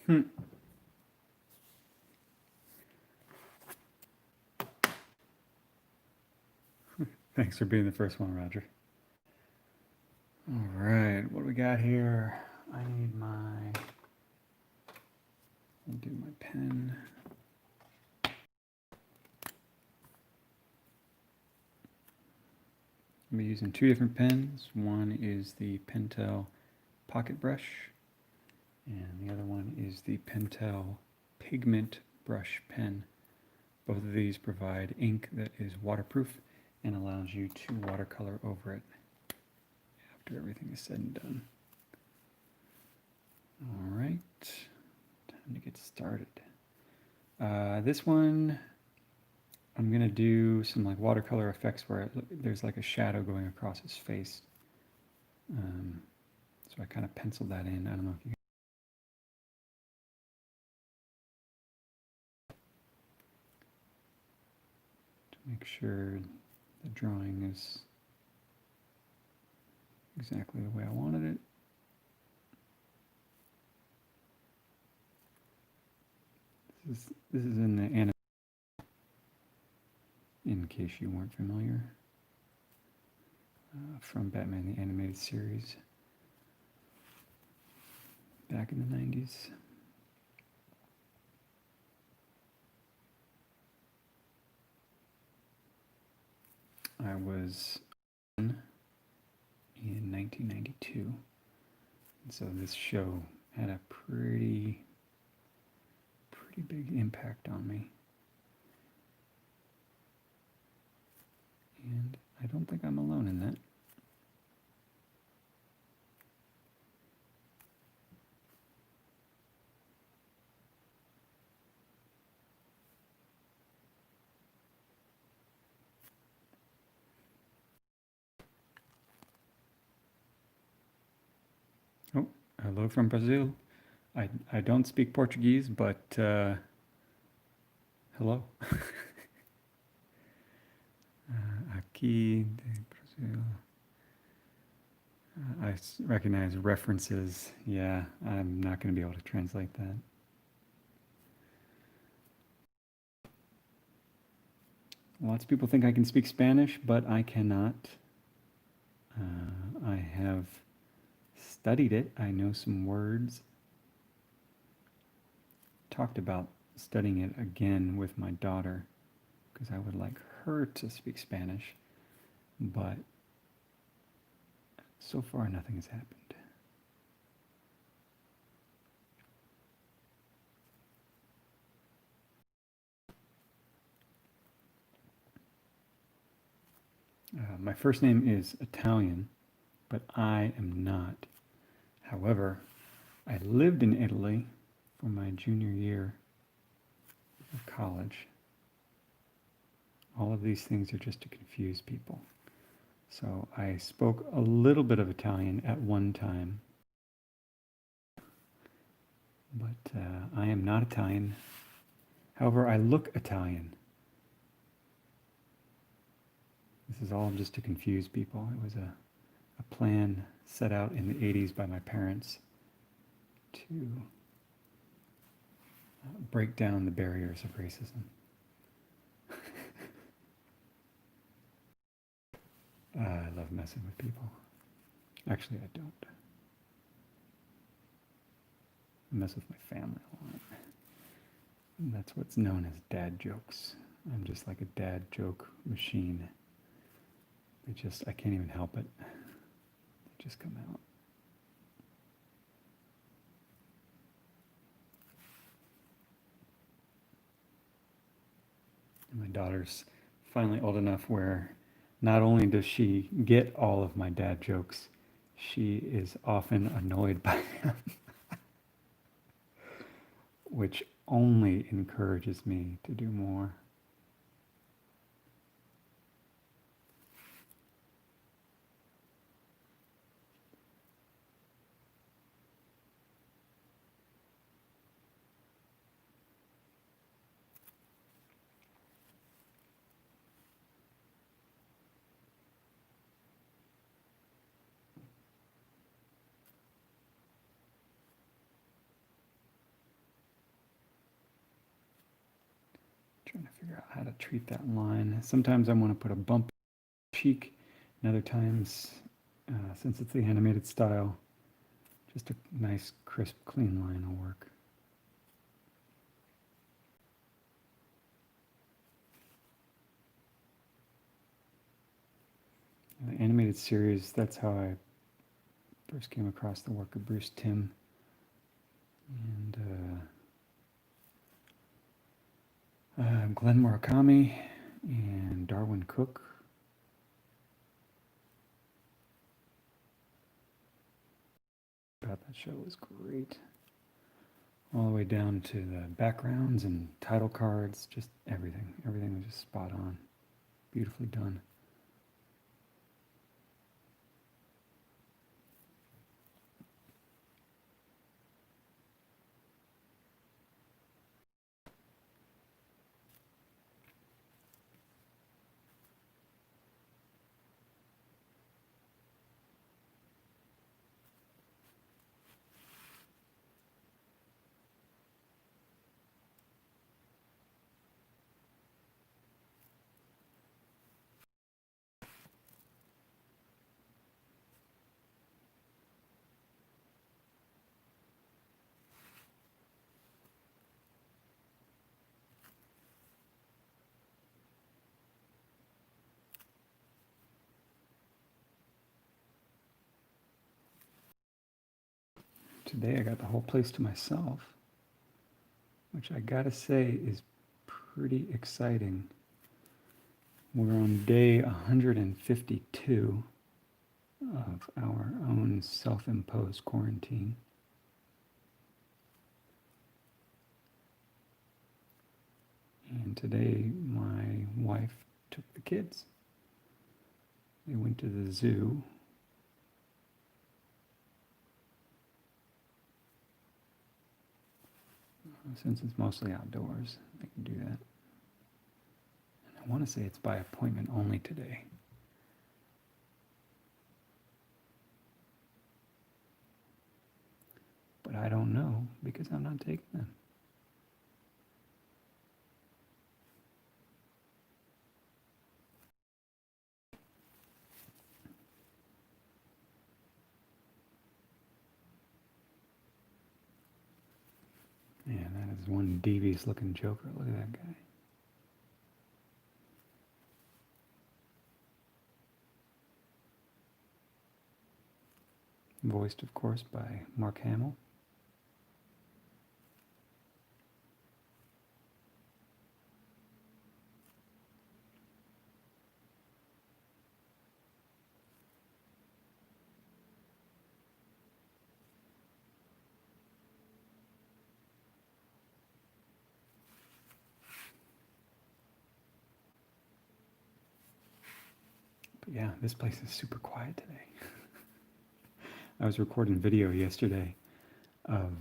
Hmm. Thanks for being the first one, Roger. All right, what do we got here? I need I'll do my pen. I'm using two different pens. One is the Pentel Pocket Brush, and the other one is the Pentel Pigment Brush Pen. Both of these provide ink that is waterproof and allows you to watercolor over it after everything is said and done. All right, time to get started. This one, I'm gonna do some like watercolor effects where there's like a shadow going across his face. So I kind of penciled that in. I don't know if you to make sure the drawing is exactly the way I wanted it. This is in the anime, in case you weren't familiar, from Batman the Animated Series back in the 90s. I was in 1992, and so this show had a pretty big impact on me. And I don't think I'm alone in that. Oh, hello from Brazil. I don't speak Portuguese, but hello. Aqui de Brazil. I recognize references. Yeah, I'm not going to be able to translate that. Lots of people think I can speak Spanish, but I cannot. I have studied it. I know some words. Talked about studying it again with my daughter because I would like her to speak Spanish, but so far nothing has happened. My first name is Italian, but I am not. However, I lived in Italy for my junior year of college. All of these things are just to confuse people. So I spoke a little bit of Italian at one time, but I am not Italian. However, I look Italian. This is all just to confuse people. It was a plan set out in the 80s by my parents to break down the barriers of racism. I love messing with people. Actually, I don't. I mess with my family a lot. And that's what's known as dad jokes. I'm just like a dad joke machine. I can't even help it. They just come out. And my daughter's finally old enough where not only does she get all of my dad jokes, she is often annoyed by them, which only encourages me to do more. Trying to figure out how to treat that line. Sometimes I want to put a bump cheek, and other times, since it's the animated style, just a nice, crisp, clean line will work. The animated series, that's how I first came across the work of Bruce Timm. And Glenn Murakami and Darwin Cook. That show was great. All the way down to the backgrounds and title cards, just everything. Everything was just spot on. Beautifully done. Today I got the whole place to myself, which I gotta say is pretty exciting. We're on day 152 of our own self-imposed quarantine. And today my wife took the kids. They went to the zoo. Since it's mostly outdoors, they can do that. And I want to say it's by appointment only today. But I don't know because I'm not taking them. Yeah, that is one devious looking joker. Look at that guy. Voiced, of course, by Mark Hamill. But yeah, this place is super quiet today. I was recording video yesterday of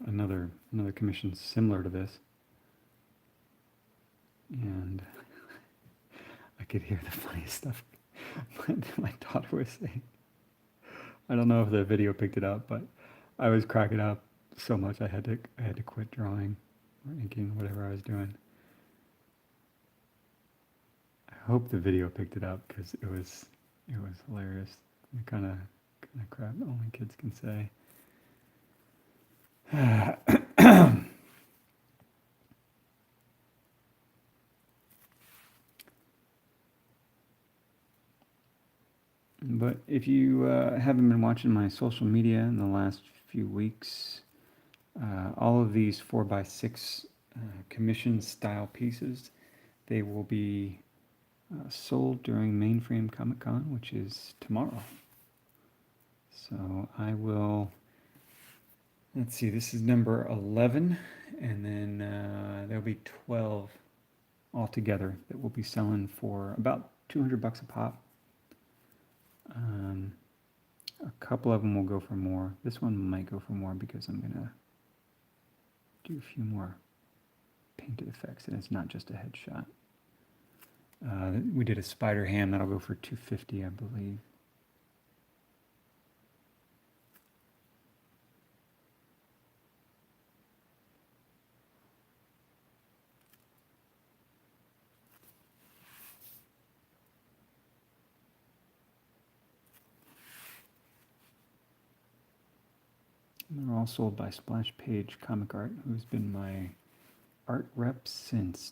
another commission similar to this, and I could hear the funniest stuff my daughter was saying. I don't know if the video picked it up, but I was cracking up so much I had to quit drawing or inking, whatever I was doing. I hope the video picked it up because it was hilarious. The kind of crap only kids can say. But if you haven't been watching my social media in the last few weeks, all of these 4x6 commission style pieces, they will be sold during Mainframe Comic Con, which is tomorrow. So I will, let's see, this is number 11, and then there'll be 12 altogether that we'll be selling for about $200 a pop. A couple of them will go for more. This one might go for more because I'm going to do a few more painted effects, and it's not just a headshot. We did a spider ham that'll go for $250, I believe. And they're all sold by Splash Page Comic Art, who's been my art rep since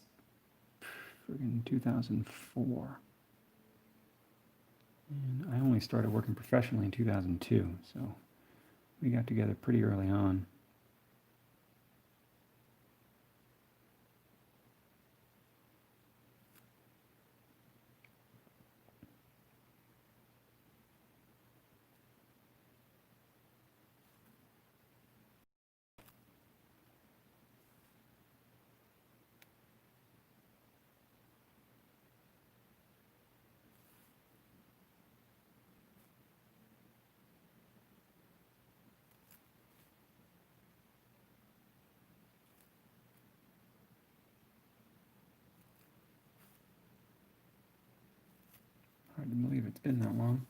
friggin' 2004. And I only started working professionally in 2002, so we got together pretty early on. Hard to believe it's been that long.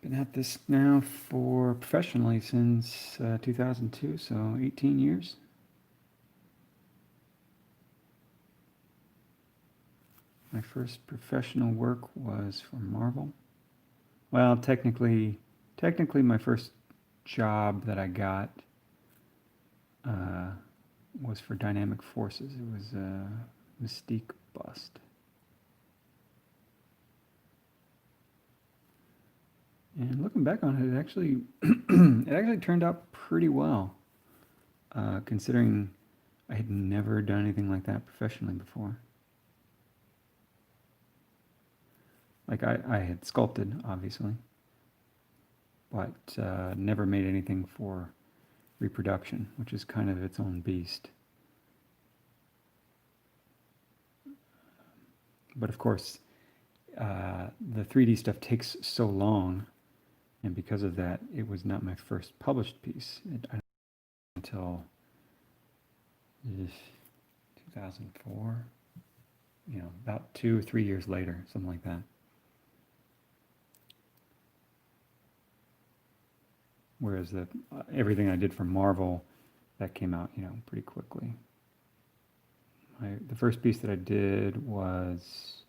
Been at this now for professionally since 2002, so 18 years. My first professional work was for Marvel. Well, technically my first job that I got was for Dynamic Forces. It was a Mystique bust. And looking back on it, it actually it actually turned out pretty well, considering I had never done anything like that professionally before. Like I had sculpted, obviously, but never made anything for reproduction, which is kind of its own beast. But of course, the 3D stuff takes so long, and because of that, it was not my first published piece until 2004. You know, about 2 or 3 years later, something like that. Whereas everything I did for Marvel, that came out, you know, pretty quickly. The first piece that I did was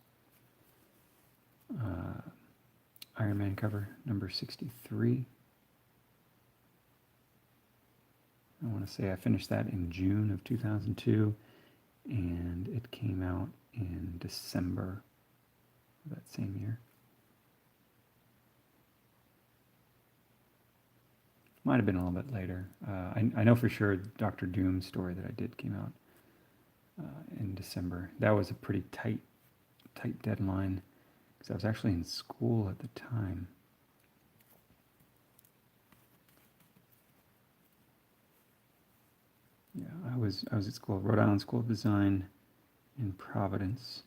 Iron Man cover number 63. I want to say I finished that in June of 2002, and it came out in December of that same year. Might have been a little bit later. I know for sure Doctor Doom's story that I did came out in December. That was a pretty tight deadline because I was actually in school at the time. Yeah, I was at school, Rhode Island School of Design in Providence.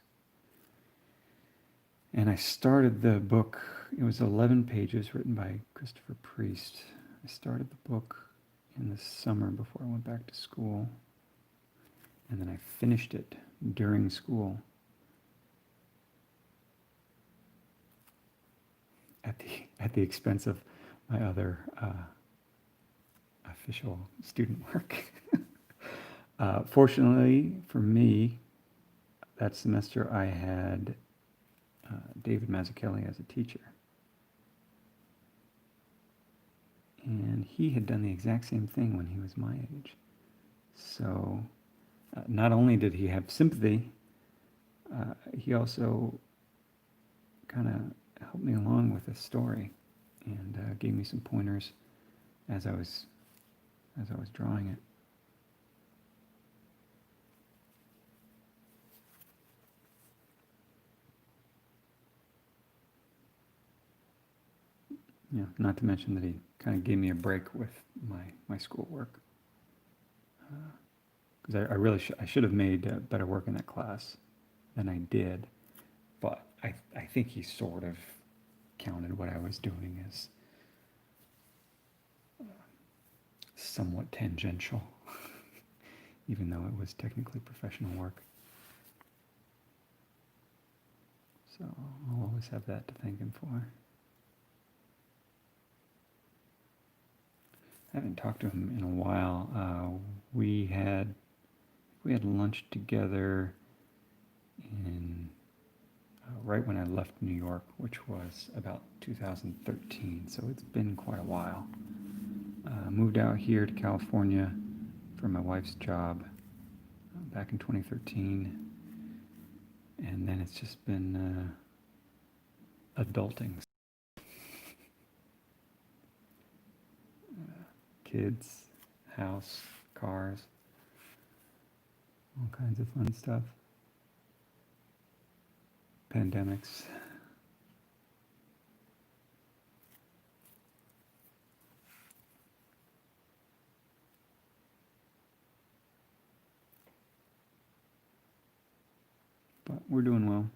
And I started the book, it was 11 pages written by Christopher Priest. I started the book in the summer before I went back to school. And then I finished it during school at the expense of my other official student work. Fortunately for me, that semester I had David Mazzucchelli as a teacher. And he had done the exact same thing when he was my age. So not only did he have sympathy, he also kind of helped me along with the story and gave me some pointers as I was drawing it. Yeah, not to mention that he kind of gave me a break with my schoolwork. Because I should have made better work in that class than I did, but I think he sort of counted what I was doing as somewhat tangential, even though it was technically professional work. So I'll always have that to thank him for. I haven't talked to him in a while. We had lunch together in right when I left New York, which was about 2013. So it's been quite a while. Moved out here to California for my wife's job back in 2013. And then it's just been adulting. Kids, house, cars, all kinds of fun stuff. Pandemics. But we're doing well.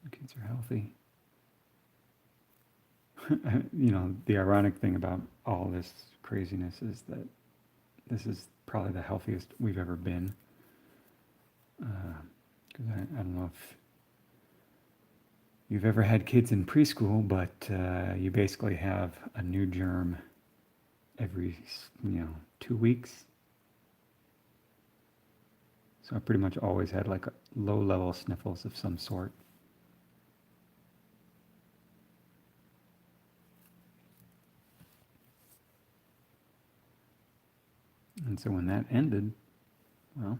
The kids are healthy. You know, the ironic thing about all this craziness is that this is probably the healthiest we've ever been. Because I don't know if you've ever had kids in preschool, but you basically have a new germ every, 2 weeks. So I pretty much always had like low-level sniffles of some sort. And so when that ended, well,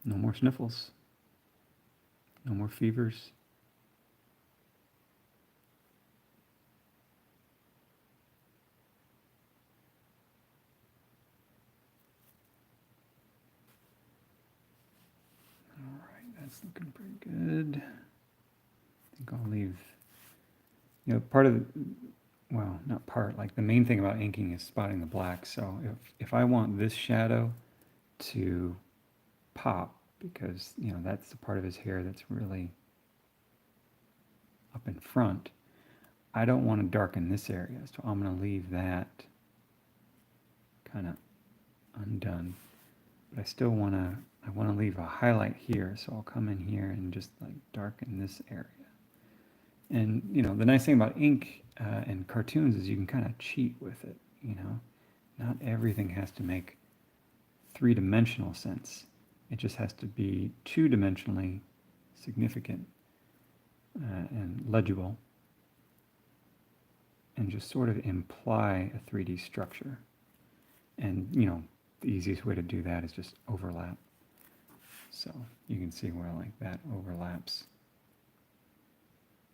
no more sniffles, no more fevers. All right, that's looking pretty good. I think I'll leave, part of the, well, not part, like the main thing about inking is spotting the black. So if I want this shadow to pop, because, that's the part of his hair that's really up in front, I don't want to darken this area. So I'm going to leave that kind of undone. But I want to leave a highlight here. So I'll come in here and just like darken this area. And, the nice thing about ink and cartoons is you can kind of cheat with it, Not everything has to make three-dimensional sense. It just has to be two-dimensionally significant and legible and just sort of imply a 3D structure. And, the easiest way to do that is just overlap. So you can see where like that overlaps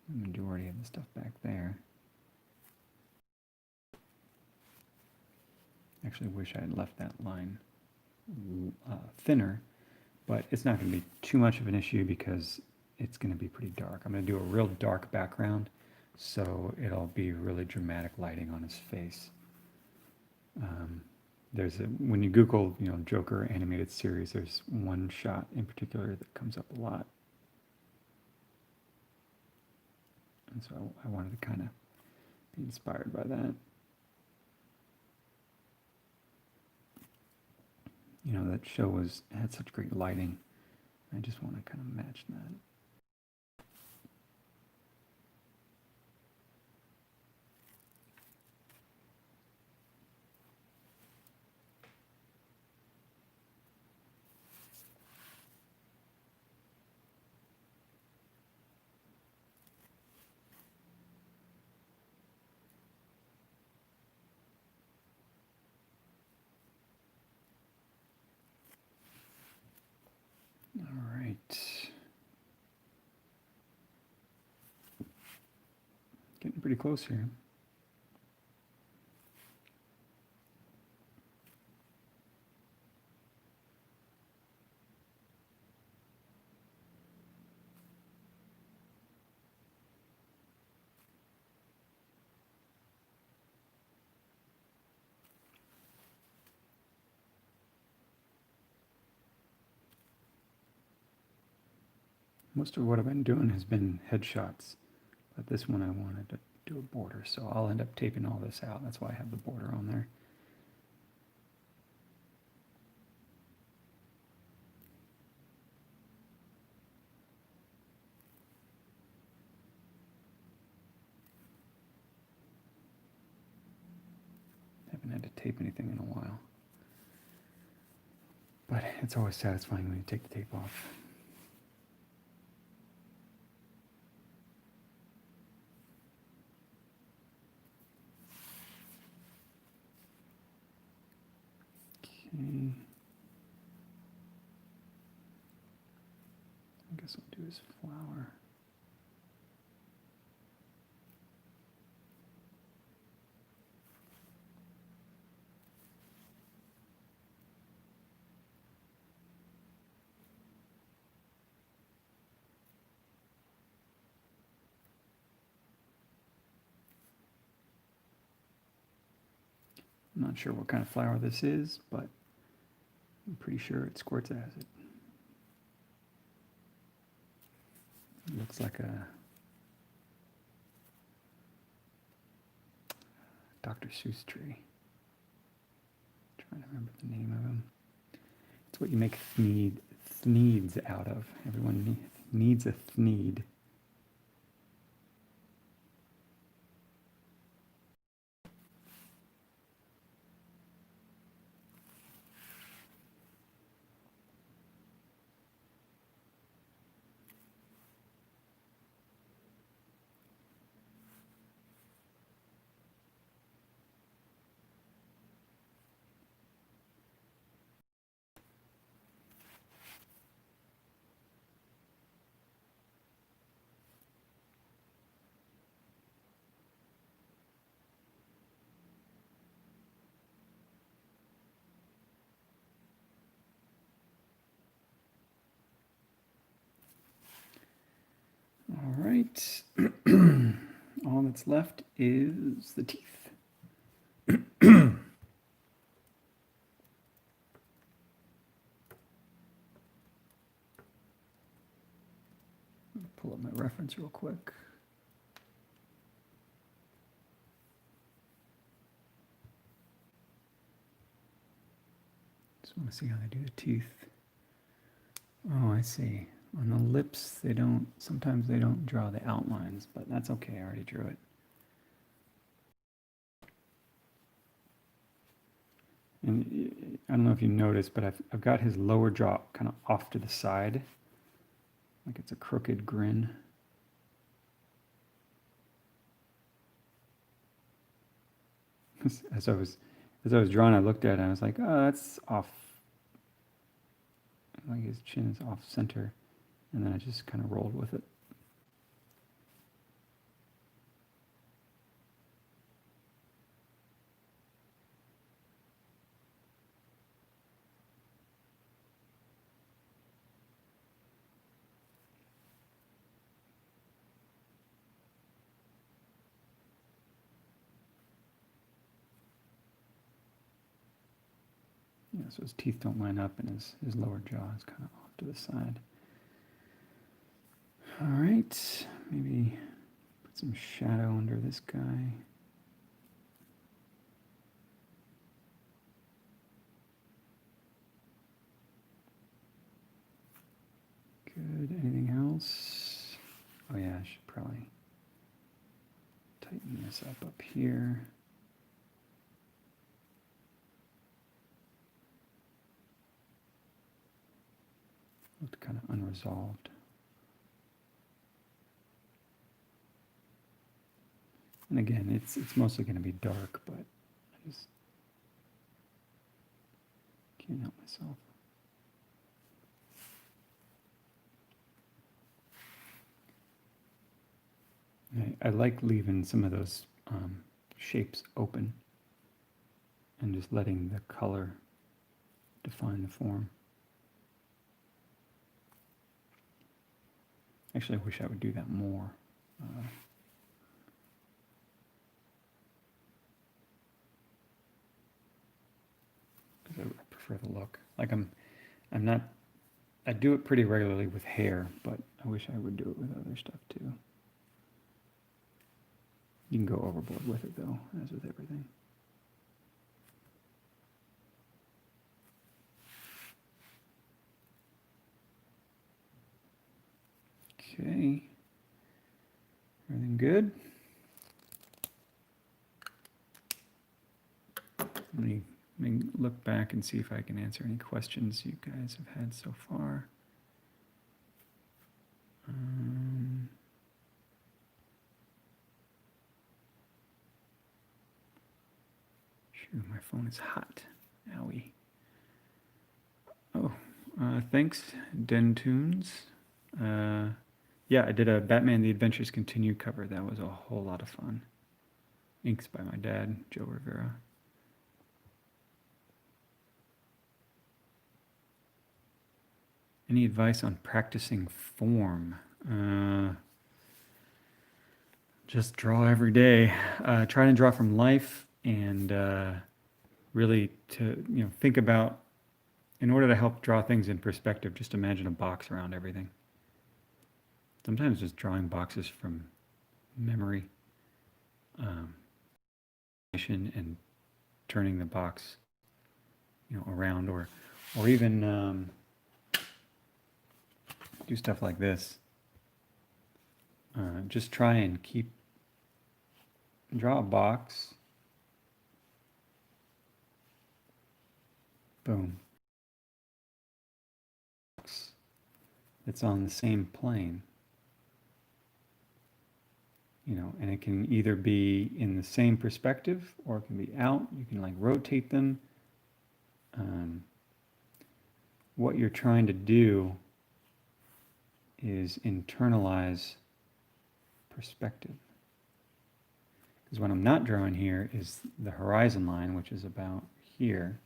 the majority of the stuff back there. Actually wish I had left that line thinner, but it's not going to be too much of an issue because it's going to be pretty dark. I'm going to do a real dark background, so it'll be really dramatic lighting on his face. When you Google, Joker animated series, there's one shot in particular that comes up a lot. And so I wanted to kind of be inspired by that. That show had such great lighting. I just want to kind of match that. All right. Getting pretty close here. Most of what I've been doing has been headshots, but this one I wanted to do a border, so I'll end up taping all this out. That's why I have the border on there. Haven't had to tape anything in a while, but it's always satisfying when you take the tape off. Okay. I guess I'll do his flower. I'm not sure what kind of flower this is, but I'm pretty sure it squirts acid. It looks like a Dr. Seuss tree. I'm trying to remember the name of him. It's what you make thneeds out of. Everyone needs a thneed. All right. All that's left is the teeth. Pull up my reference real quick. Just want to see how they do the teeth. Oh, I see. On the lips, sometimes they don't draw the outlines, but that's okay. I already drew it. And I don't know if you noticed, but I've got his lower jaw kind of off to the side, like it's a crooked grin. As I was drawing, I looked at it and I was like, oh, that's off. Like his chin is off center. And then I just kind of rolled with it. Yeah, so his teeth don't line up and his lower jaw is kind of off to the side. All right, maybe put some shadow under this guy. Good, anything else? Oh yeah, I should probably tighten this up here. Looked kind of unresolved. And again, it's mostly going to be dark, but I just can't help myself. I like leaving some of those shapes open and just letting the color define the form. Actually, I wish I would do that more. Because I prefer the look. Like I'm not. I do it pretty regularly with hair, but I wish I would do it with other stuff too. You can go overboard with it though, as with everything. Okay. Everything good? Let me look back and see if I can answer any questions you guys have had so far. Shoot, my phone is hot. Owie. Thanks, Dentunes. Yeah, I did a Batman The Adventures Continue cover. That was a whole lot of fun. Inks by my dad, Joe Rivera. Any advice on practicing form? Just draw every day. Try to draw from life and really to think about, in order to help draw things in perspective, just imagine a box around everything. Sometimes just drawing boxes from memory, and turning the box, around, or even do stuff like this. Just try and draw a box. Boom. It's on the same plane. And it can either be in the same perspective or it can be out. You can like rotate them. What you're trying to do is internalize perspective. Because what I'm not drawing here is the horizon line, which is about here.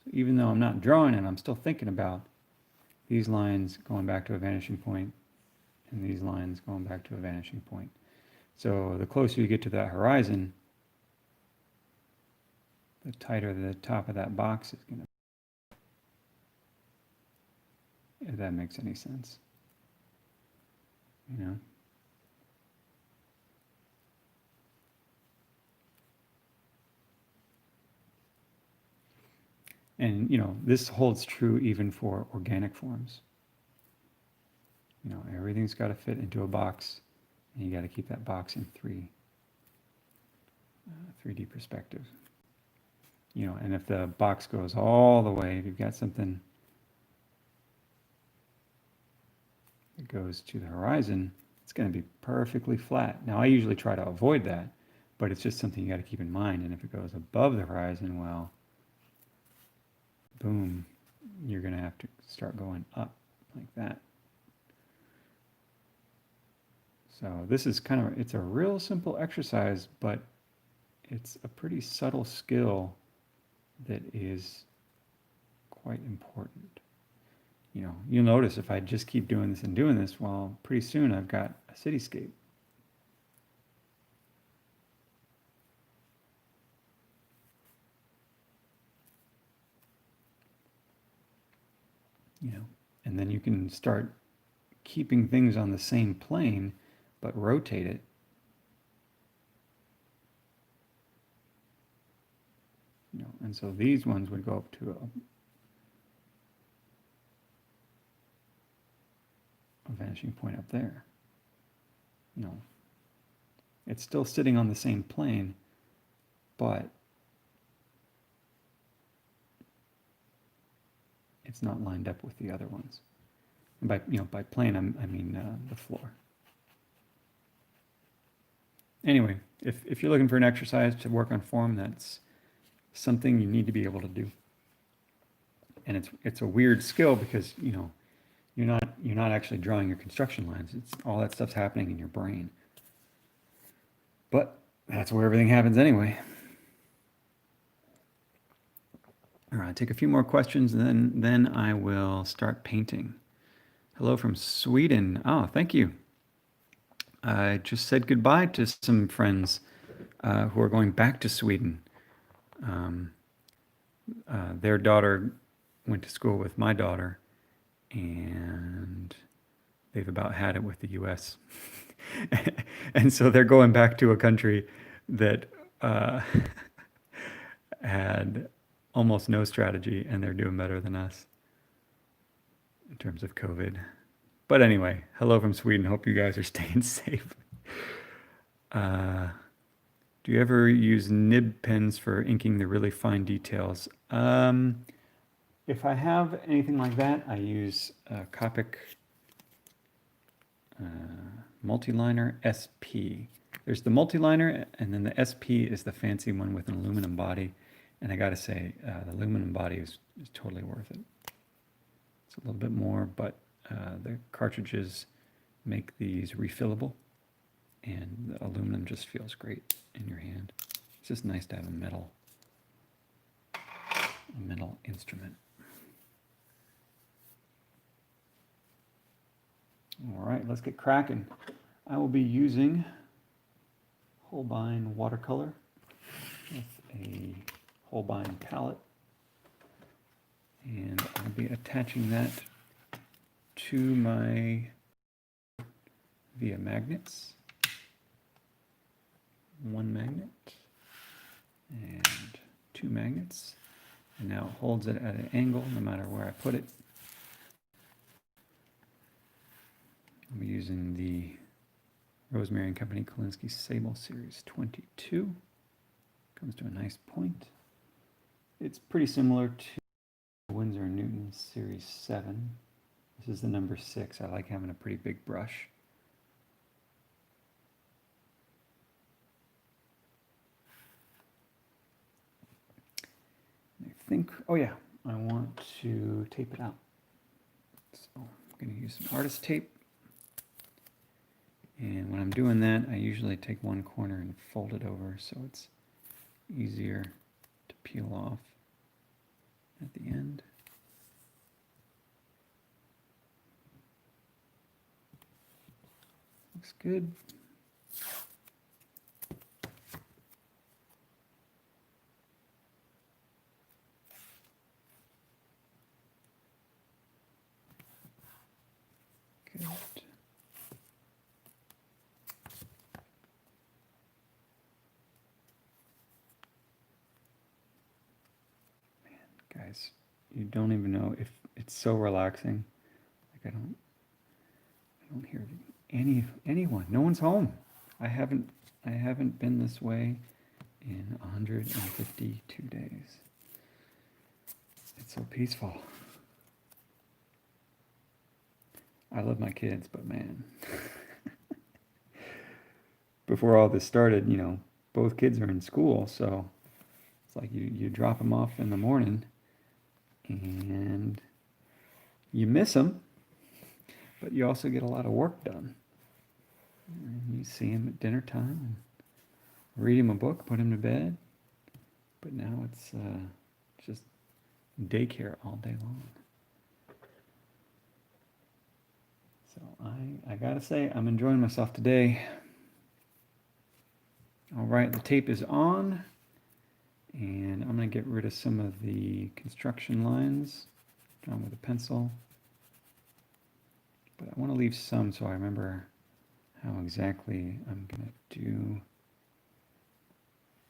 So even though I'm not drawing it, I'm still thinking about these lines going back to a vanishing point and these lines going back to a vanishing point. So the closer you get to that horizon, the tighter the top of that box is going to be. If that makes any sense. And, this holds true even for organic forms. Everything's got to fit into a box, and you got to keep that box in 3D perspective. And if the box goes all the way, if you've got something that goes to the horizon, it's going to be perfectly flat. Now, I usually try to avoid that, but it's just something you got to keep in mind. And if it goes above the horizon, well, boom, you're going to have to start going up like that. So this is it's a real simple exercise, but it's a pretty subtle skill that is quite important. You'll notice if I just keep doing this and doing this, well, pretty soon I've got a cityscape. And then you can start keeping things on the same plane, but rotate it. And so these ones would go up to a vanishing point up there. It's still sitting on the same plane, but it's not lined up with the other ones. And by plane, I mean the floor. Anyway, if you're looking for an exercise to work on form, that's something you need to be able to do. And it's a weird skill because you're not actually drawing your construction lines. It's all that stuff's happening in your brain. But that's where everything happens anyway. All right, take a few more questions and then I will start painting. Hello from Sweden. Oh, thank you. I just said goodbye to some friends who are going back to Sweden. Their daughter went to school with my daughter, and they've about had it with the U.S. And so they're going back to a country that had almost no strategy, and they're doing better than us in terms of COVID. But anyway, hello from Sweden. Hope you guys are staying safe. Do you ever use nib pens for inking the really fine details? If I have anything like that, I use Copic Multiliner SP. There's the Multiliner, and then the SP is the fancy one with an aluminum body. And I gotta say, the aluminum body is totally worth it. It's a little bit more, but the cartridges make these refillable, and the aluminum just feels great in your hand. It's just nice to have a metal instrument. All right, let's get cracking. I will be using Holbein watercolor with a Holbein palette, and I'll be attaching that to my via magnets. One magnet and two magnets, and now it holds it at an angle no matter where I put it. I'm using the Rosemary and Company Kolinsky Sable Series 22. Comes to a nice point. It's pretty similar to Winsor & Newton Series 7. This is the number 6. I like having a pretty big brush. I think, oh yeah, I want to tape it out. So I'm going to use some artist tape. And when I'm doing that, I usually take one corner and fold it over so it's easier to peel off at the end. Looks good. Good. Guys, you don't even know if it's so relaxing. Like I don't hear anyone. No one's home. I haven't been this way in 152 days. It's so peaceful. I love my kids, but man, before all this started, you know, both kids are in school, so it's like you drop them off in the morning and you miss them, but you also get a lot of work done. And you see them at dinner time and read him a book, put him to bed, but now it's just daycare all day long. So I gotta say, I'm enjoying myself today. All right, the tape is on, and I'm gonna get rid of some of the construction lines drawn with a pencil. But I want to leave some so I remember how exactly I'm gonna do.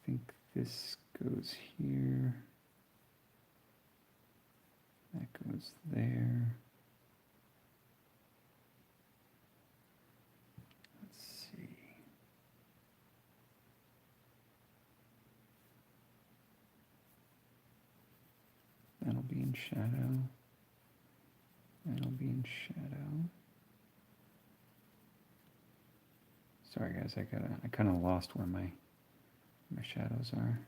I think this goes here. That goes there. Let's see. That'll be in shadow. That'll be in shadow. Sorry guys, I kind of lost where my shadows are.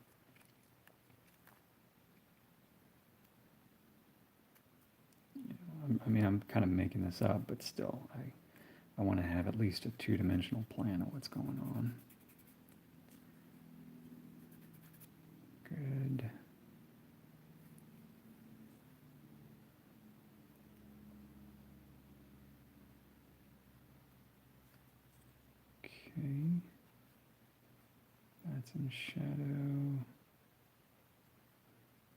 I mean, I'm kind of making this up, but still, I want to have at least a two-dimensional plan of what's going on. Good. Okay. That's in shadow.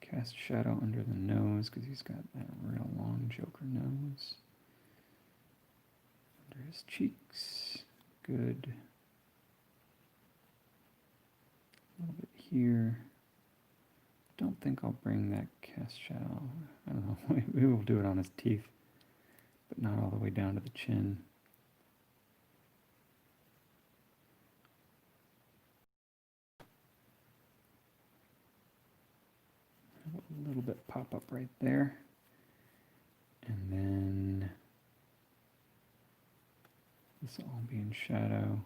Cast shadow under the nose because he's got that real long Joker nose. Under his cheeks. Good. A little bit here. Don't think I'll bring that cast shadow. I don't know. Maybe we'll do it on his teeth, but not all the way down to the chin. A little bit pop up right there. And then this will all be in shadow.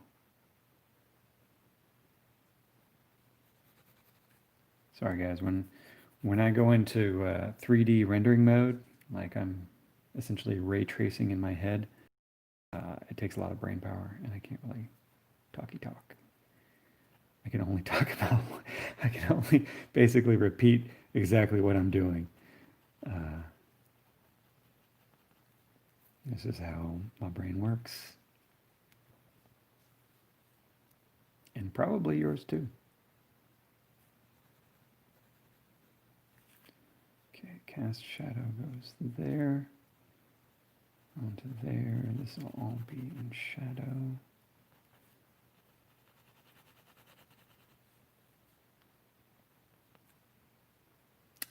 Sorry guys, when I go into 3D rendering mode, like I'm essentially ray tracing in my head, it takes a lot of brain power, and I can't really talky talk. I can only talk about, I can only basically repeat exactly what I'm doing. This is how my brain works. And probably yours too. Okay, cast shadow goes there, onto there. This will all be in shadow.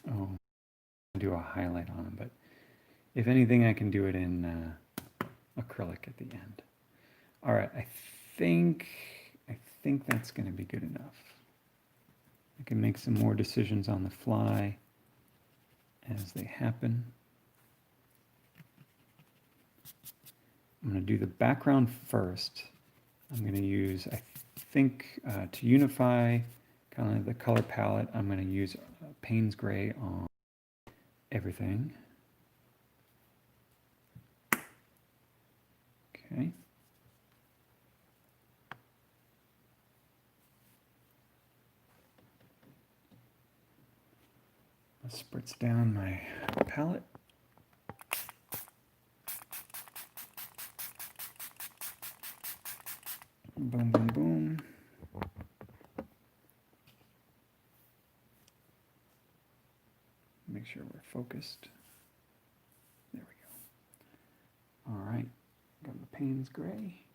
Oh, I'll do a highlight on them, but if anything, I can do it in acrylic at the end. All right, I think that's going to be good enough. I can make some more decisions on the fly as they happen. I'm going to do the background first. I'm going to use, I think, to unify kind of the color palette, I'm going to use Payne's Gray on everything. Okay. I'll spritz down my palette. Boom, boom, boom. Make sure we're focused. There we go. All right, got my Payne's Gray.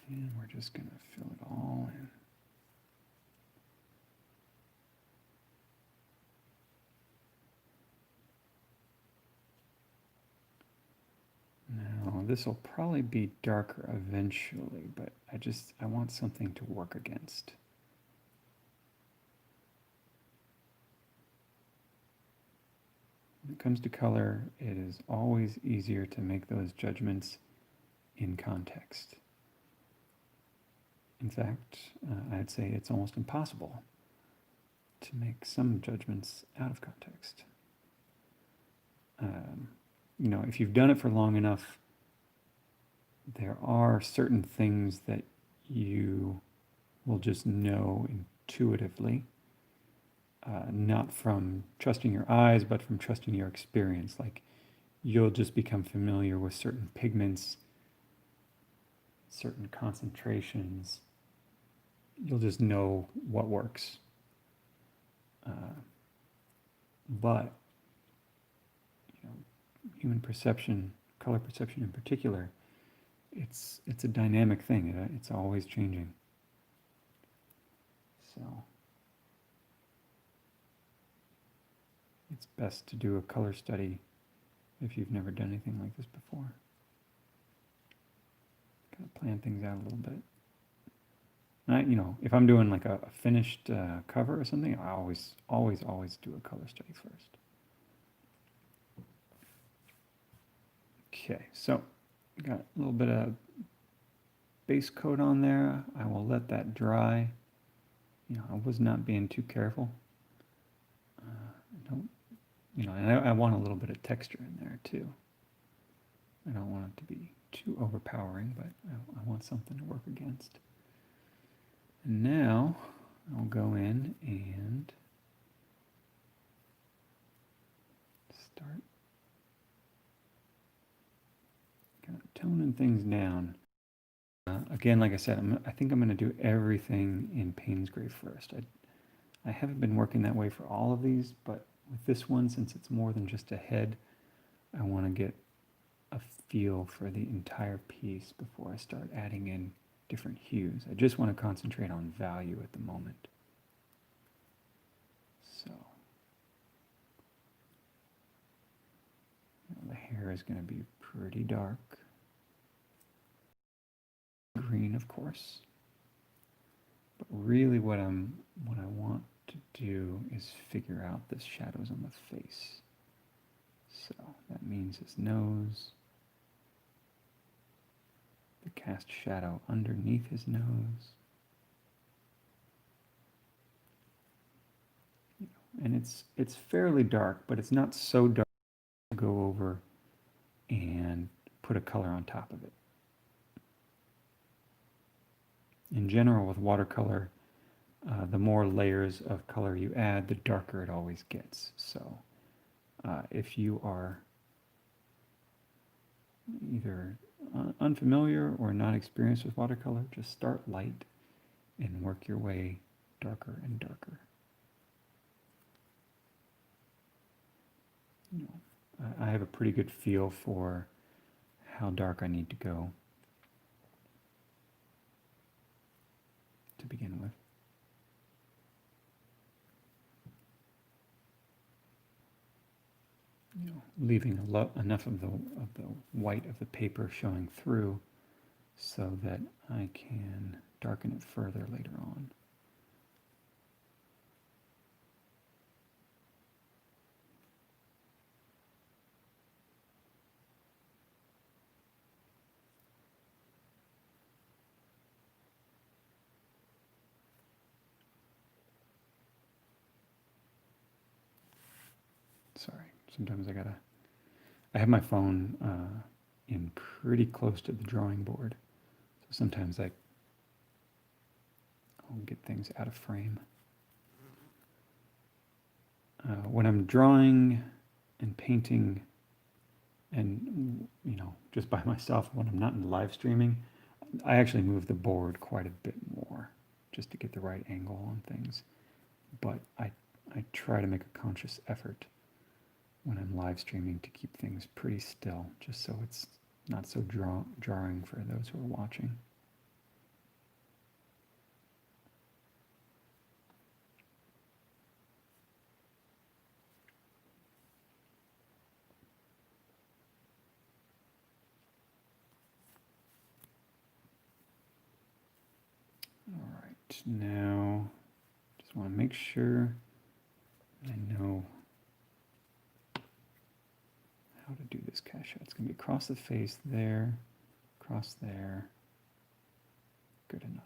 And we're just gonna fill it all in. Now, this will probably be darker eventually, but I want something to work against. When it comes to color, it is always easier to make those judgments in context. In fact, I'd say it's almost impossible to make some judgments out of context. You know, if you've done it for long enough, there are certain things that you will just know intuitively, not from trusting your eyes, but from trusting your experience. Like, you'll just become familiar with certain pigments, certain concentrations. You'll just know what works. But you know, human perception, color perception in particular, it's a dynamic thing. It's always changing. So it's best to do a color study if you've never done anything like this before. Kind of plan things out a little bit. You know, if I'm doing like a finished cover or something, I always do a color study first. Okay, so got a little bit of base coat on there. I will let that dry. You know, I was not being too careful. You know, and I want a little bit of texture in there too. I don't want it to be too overpowering, but I want something to work against. And now I'll go in and start kind of toning things down. Again, like I said, I think I'm going to do everything in Payne's Gray first. I haven't been working that way for all of these, but with this one, since it's more than just a head, I want to get a feel for the entire piece before I start adding in different hues. I just want to concentrate on value at the moment. So the hair is going to be pretty dark. Green, of course. But really what I want to do is figure out the shadows on the face. So that means his nose, the cast shadow underneath his nose, and it's fairly dark, but it's not so dark to go over and put a color on top of it. In general, with watercolor, the more layers of color you add, the darker it always gets. So if you are either unfamiliar or not experienced with watercolor, just start light and work your way darker and darker. You know, I have a pretty good feel for how dark I need to go to begin with. You know, leaving enough of the white of the paper showing through so that I can darken it further later on. Sorry, sometimes I have my phone in pretty close to the drawing board, so sometimes I'll get things out of frame. When I'm drawing and painting and, you know, just by myself, when I'm not in live streaming, I actually move the board quite a bit more just to get the right angle on things. But I try to make a conscious effort when I'm live streaming to keep things pretty still, just so it's not so jarring for those who are watching. All right, now just want to make sure I know how to do this cast shot. It's going to be across the face there, across there. Good enough.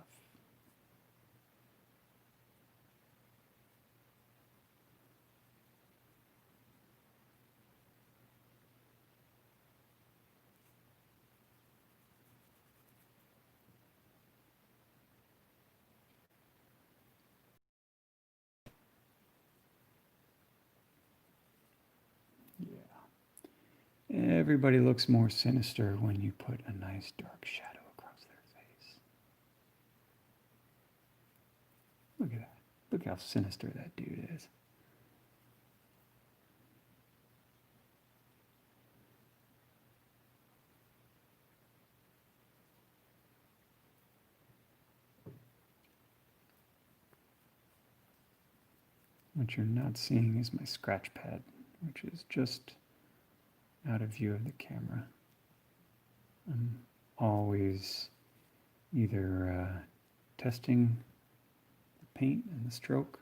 Yeah. Everybody looks more sinister when you put a nice dark shadow across their face. Look at that. Look how sinister that dude is. What you're not seeing is my scratch pad, which is just out of view of the camera. I'm always either testing the paint and the stroke,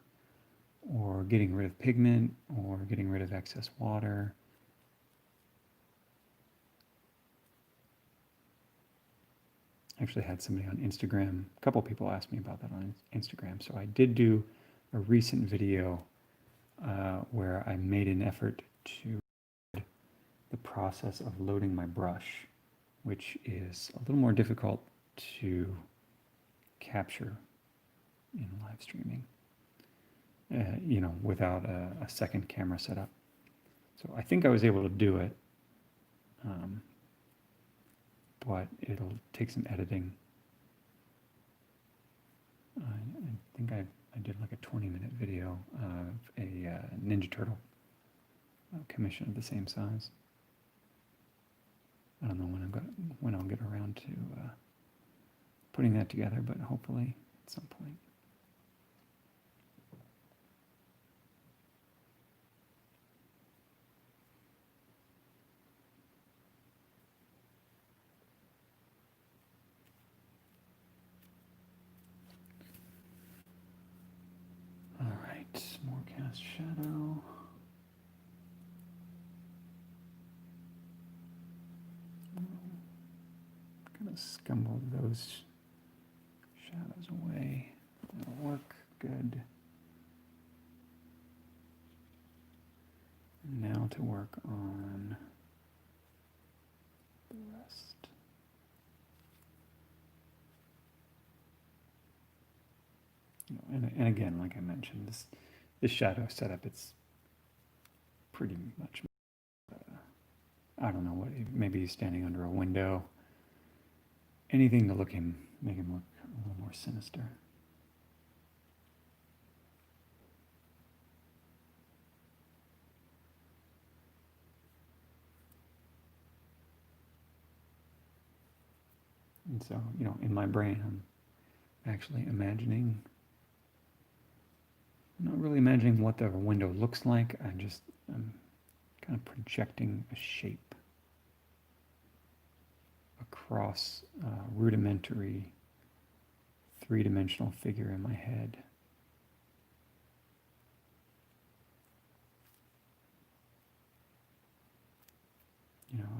or getting rid of pigment, or getting rid of excess water. I actually had somebody on Instagram, a couple people asked me about that on Instagram, so I did do a recent video where I made an effort to the process of loading my brush, which is a little more difficult to capture in live streaming, you know, without a second camera setup. So I think I was able to do it, but it'll take some editing. I think I did like a 20-minute video of a Ninja Turtle commission of the same size. I don't know when I'll get around to putting that together, but hopefully at some point. All right, more cast shadow. Gonna scumble those shadows away. That'll work good. And now to work on the rest. And again, like I mentioned, this shadow setup, it's pretty much, I don't know what, maybe he's standing under a window. Anything to make him look a little more sinister. And so, in my brain, I'm actually imagining, I'm not really imagining what the window looks like. I'm kind of projecting a shape across a rudimentary three-dimensional figure in my head.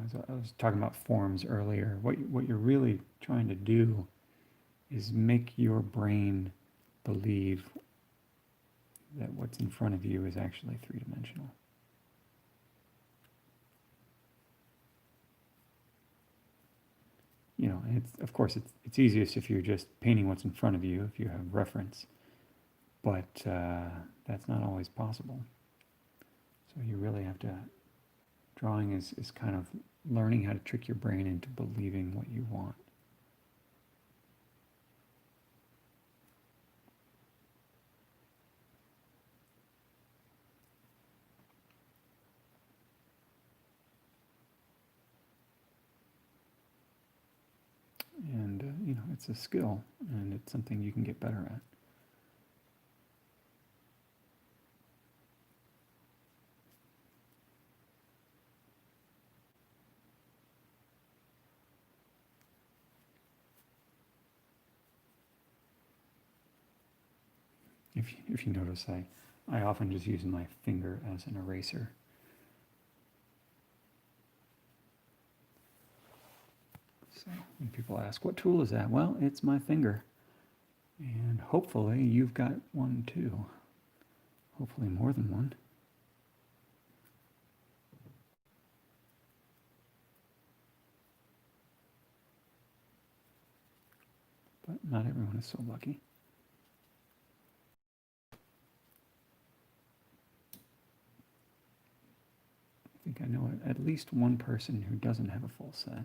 As I was talking about forms earlier, what you're really trying to do is make your brain believe that what's in front of you is actually three-dimensional. And of course it's easiest if you're just painting what's in front of you, if you have reference, but that's not always possible. So you really have to, drawing is kind of learning how to trick your brain into believing what you want. And, it's a skill, and it's something you can get better at. If you notice, I often just use my finger as an eraser. So when people ask, what tool is that? Well, it's my finger. And hopefully you've got one too. Hopefully more than one. But not everyone is so lucky. I think I know at least one person who doesn't have a full set.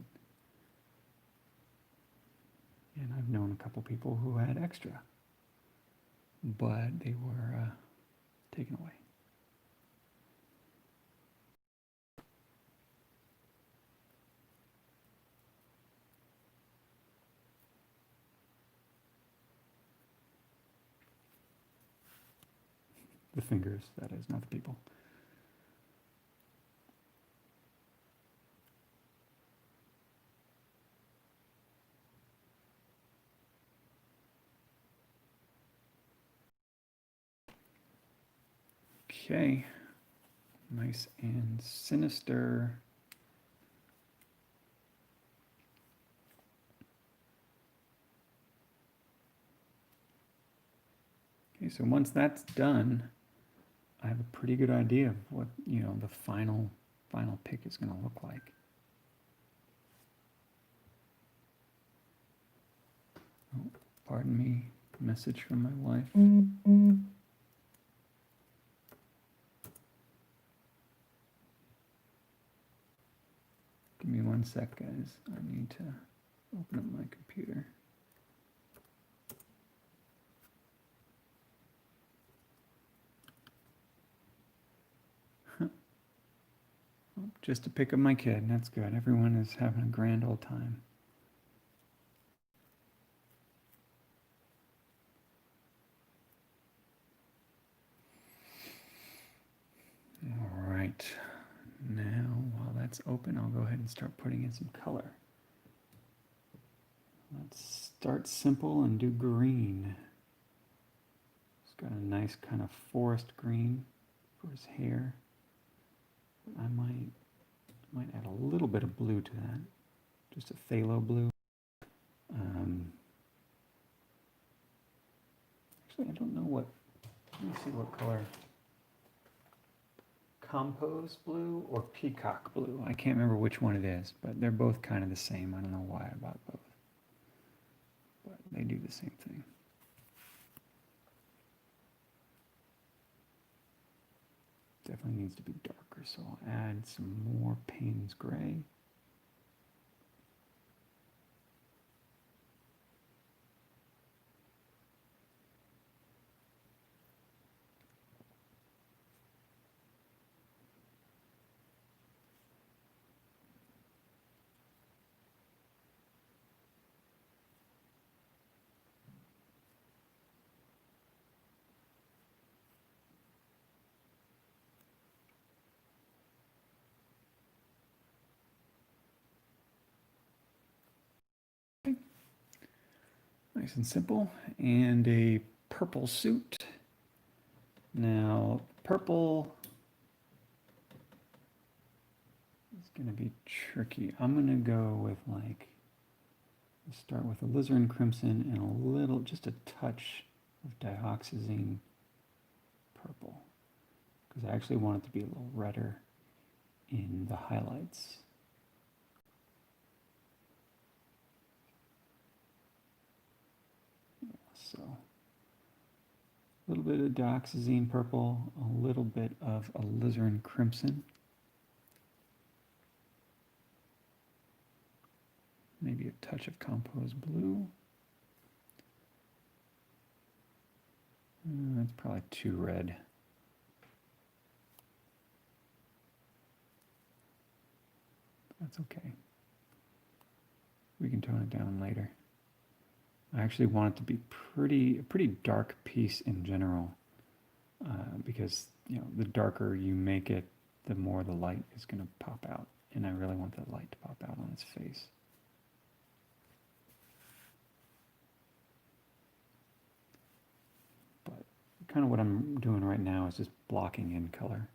And I've known a couple people who had extra, but they were taken away. The fingers, that is, not the people. Okay, nice and sinister. Okay, so once that's done, I have a pretty good idea of what, the final pick is going to look like. Oh, pardon me, message from my wife. Give me 1 sec, guys. I need to open up my computer. Just to pick up my kid, that's good. Everyone is having a grand old time. All right, now while that's open, I'll go ahead and start putting in some color. Let's start simple and do green. It's got a nice kind of forest green for his hair. I might add a little bit of blue to that, just a phthalo blue. Actually, I don't know what. Let me see what compose blue or peacock blue. I can't remember which one it is, but they're both kind of the same. I don't know why I bought both, but they do the same thing. Definitely needs to be darker, so I'll add some more Payne's gray. Nice and simple. And a purple suit. Now, purple is going to be tricky. I'm going to go with like, let's start with alizarin crimson and a little, just a touch of dioxazine purple. Because I actually want it to be a little redder in the highlights. So a little bit of dioxazine purple, a little bit of alizarin crimson. Maybe a touch of compose blue. That's probably too red. That's okay. We can tone it down later. I actually want it to be a pretty dark piece in general, because the darker you make it, the more the light is going to pop out, and I really want that light to pop out on its face. But kind of what I'm doing right now is just blocking in color.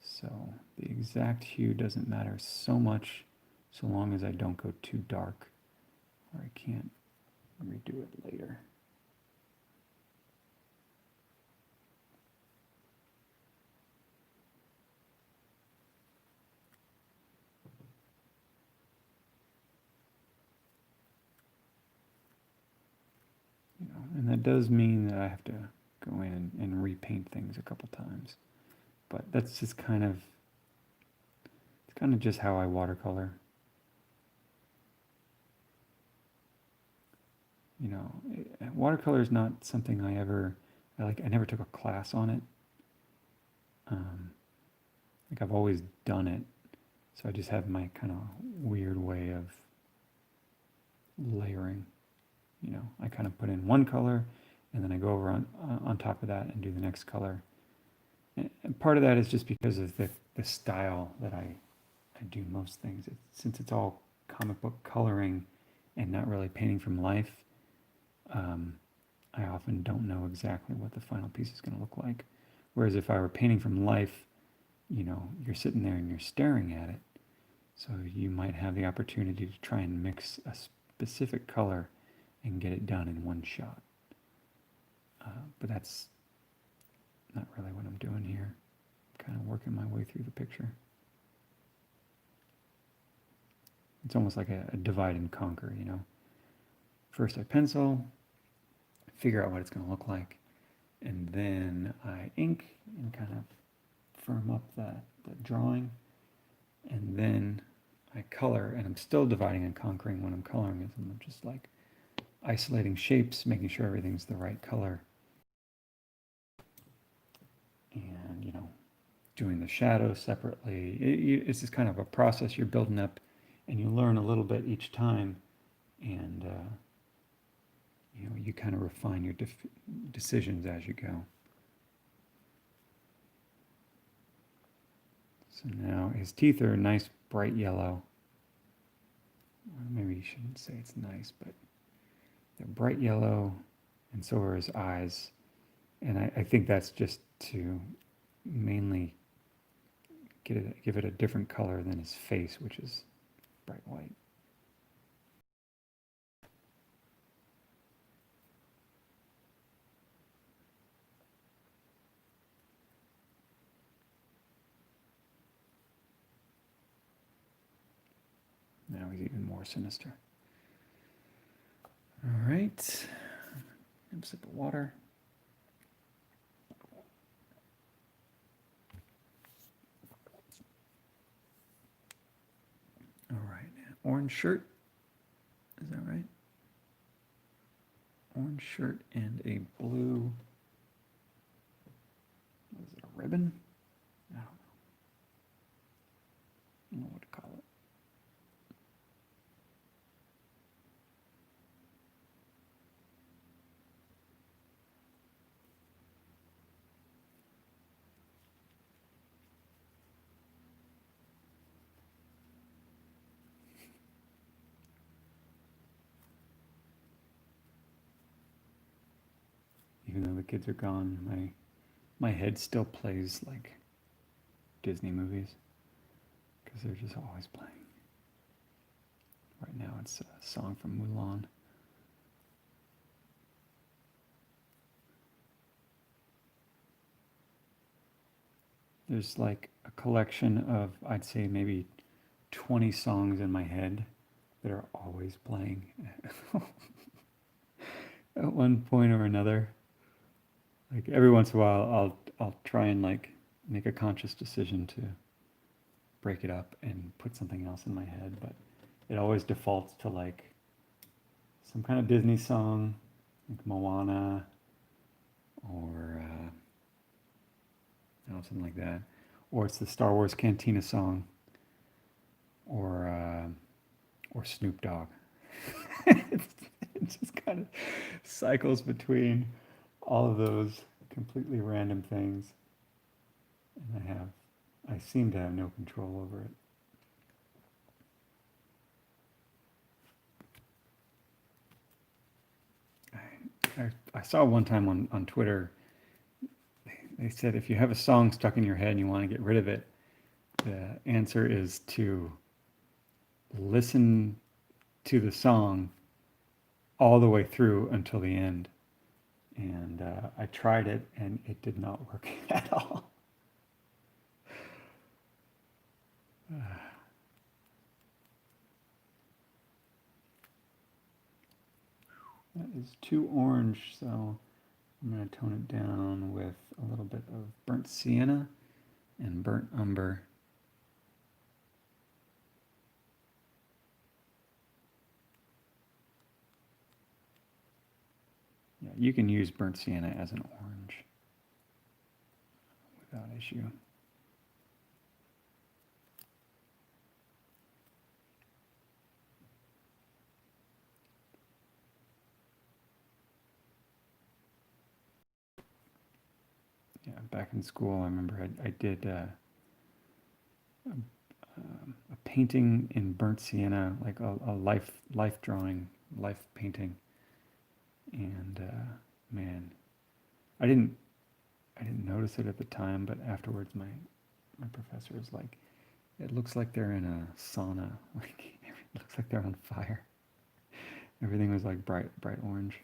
So the exact hue doesn't matter so much, so long as I don't go too dark, or I can't redo it later. And that does mean that I have to go in and repaint things a couple times. But that's just kind of just how I watercolor. Watercolor is not something I never took a class on it. Like I've always done it, so I just have my kind of weird way of layering. I kind of put in one color, and then I go over on top of that and do the next color. And part of that is just because of the style that I do most things. Since it's all comic book coloring and not really painting from life, I often don't know exactly what the final piece is going to look like. Whereas if I were painting from life, you're sitting there and you're staring at it. So you might have the opportunity to try and mix a specific color and get it done in one shot. But that's not really what I'm doing here. I'm kind of working my way through the picture. It's almost like a divide and conquer, First I pencil, figure out what it's going to look like, and then I ink and kind of firm up the drawing, and then I color, and I'm still dividing and conquering when I'm coloring it. I'm just like isolating shapes, making sure everything's the right color, and doing the shadows separately. It's just kind of a process you're building up, and you learn a little bit each time, and you kind of refine your decisions as you go. So now his teeth are a nice bright yellow. Well, maybe you shouldn't say it's nice, but they're bright yellow, and so are his eyes. And I think that's just to mainly give it a different color than his face, which is bright white. now he's even more sinister. All right. Have a sip of water. All right. Orange shirt. Is that right? Orange shirt and a blue, what is it, a ribbon? I don't know what to call it. Even though the kids are gone, my head still plays like Disney movies because they're just always playing. Right now it's a song from Mulan. There's like a collection of, I'd say maybe 20 songs in my head that are always playing at one point or another. Like every once in a while I'll try and like make a conscious decision to break it up and put something else in my head, but it always defaults to like some kind of Disney song, like Moana, or something like that, or it's the Star Wars Cantina song, or Snoop Dogg. it just kind of cycles between all of those completely random things, and I seem to have no control over it. I saw one time on Twitter, they said if you have a song stuck in your head and you want to get rid of it, the answer is to listen to the song all the way through until the end. And I tried it and it did not work at all. That is too orange, so I'm going to tone it down with a little bit of burnt sienna and burnt umber. Yeah, you can use burnt sienna as an orange without issue. Yeah, back in school, I remember I did a painting in burnt sienna, like a life drawing, life painting, and man, I didn't notice it at the time, but afterwards, my professor was like, "It looks like they're in a sauna. Like it looks like they're on fire. Everything was like bright orange."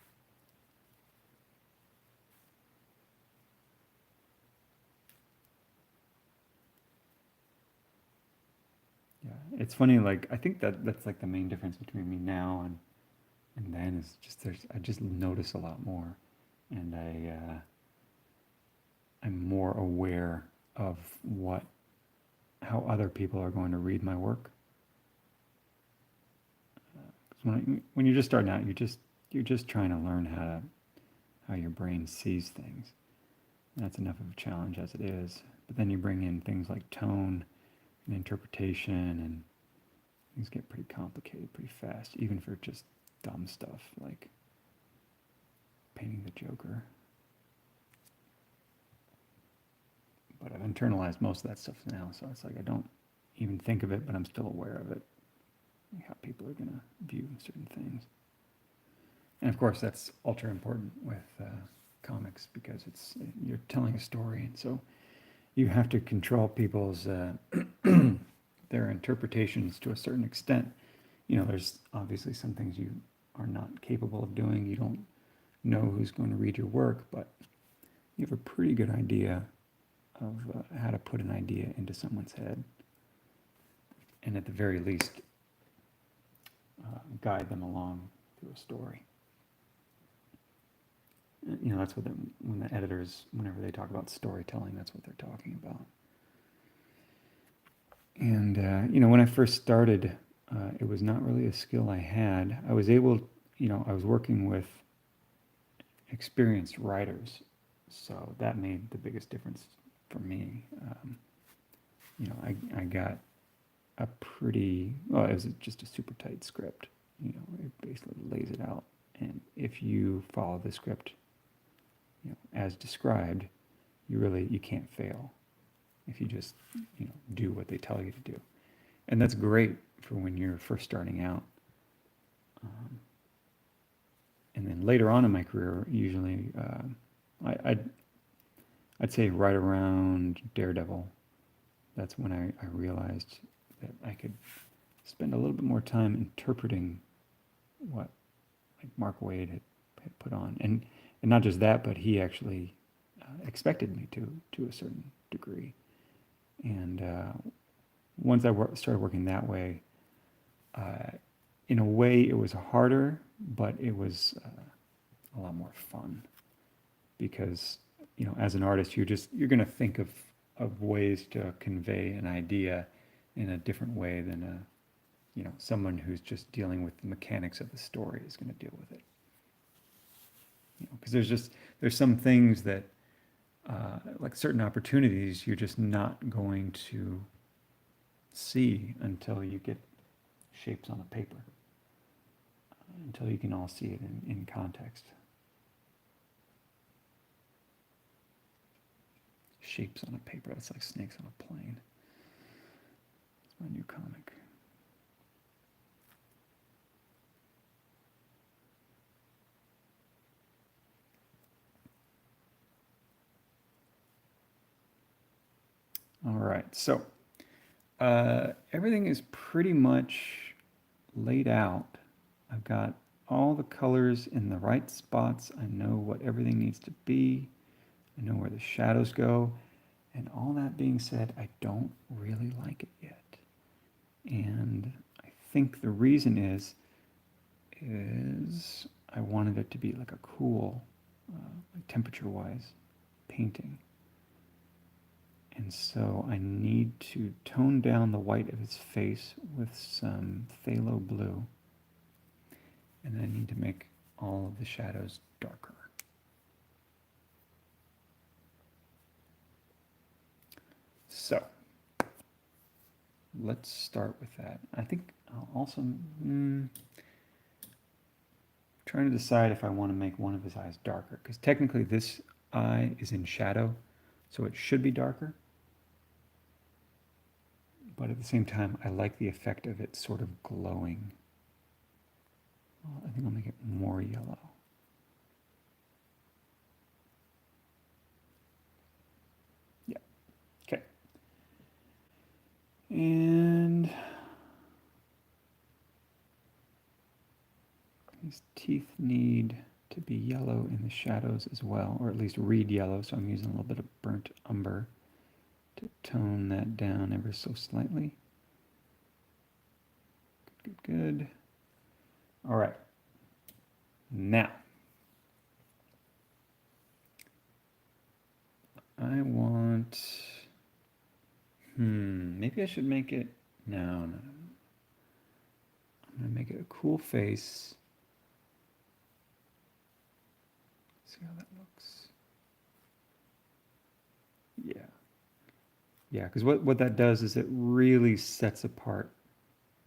Yeah, it's funny. Like I think that's like the main difference between me now and then is just I just notice a lot more, and I'm more aware of how other people are going to read my work. When you're just starting out, you're just trying to learn how your brain sees things. That's enough of a challenge as it is. But then you bring in things like tone and interpretation, and things get pretty complicated pretty fast, even for just dumb stuff like painting the Joker. But I've internalized most of that stuff now, so it's like I don't even think of it, but I'm still aware of it, like how people are going to view certain things. And of course, that's ultra important with comics because you're telling a story, and so you have to control people's their interpretations to a certain extent. You know, there's obviously some things you are not capable of doing. You don't know who's going to read your work, but you have a pretty good idea of how to put an idea into someone's head. And at the very least, guide them along through a story. That's what when the editors, whenever they talk about storytelling, that's what they're talking about. And, when I first started, it was not really a skill I had. I was able, I was working with experienced writers, so that made the biggest difference for me. I got a pretty, well, it was just a super tight script. It basically lays it out. And if you follow the script, as described, you can't fail if you just, do what they tell you to do. And that's great for when you're first starting out. And then later on in my career, usually, I'd say right around Daredevil, that's when I realized that I could spend a little bit more time interpreting what Mark Waid had put on. And not just that, but he actually expected me to a certain degree. And once I started working that way, in a way it was harder, but it was a lot more fun. Because, as an artist, you're going to think of ways to convey an idea in a different way than someone who's just dealing with the mechanics of the story is going to deal with it. Because there's some things that, like certain opportunities, you're just not going to see until you get shapes on a paper, until you can all see it in context. Shapes on a paper, that's like snakes on a plane. It's my new comic. All right, so everything is pretty much laid out. I've got all the colors in the right spots. I know what everything needs to be. I know where the shadows go. And all that being said, I don't really like it yet. And I think the reason is I wanted it to be like a cool, temperature-wise painting. And so I need to tone down the white of his face with some phthalo blue. And I need to make all of the shadows darker. So let's start with that. I think I'll also trying to decide if I want to make one of his eyes darker, because technically this eye is in shadow, so it should be darker. But at the same time, I like the effect of it sort of glowing. Well, I think I'll make it more yellow. Yeah. Okay. And his teeth need to be yellow in the shadows as well, or at least read yellow, so I'm using a little bit of burnt umber to tone that down ever so slightly. Good, good, good. All right. Now, I want, maybe I should make it, no. I'm going to make it a cool face. See how that looks. Yeah. Yeah, because what that does is it really sets apart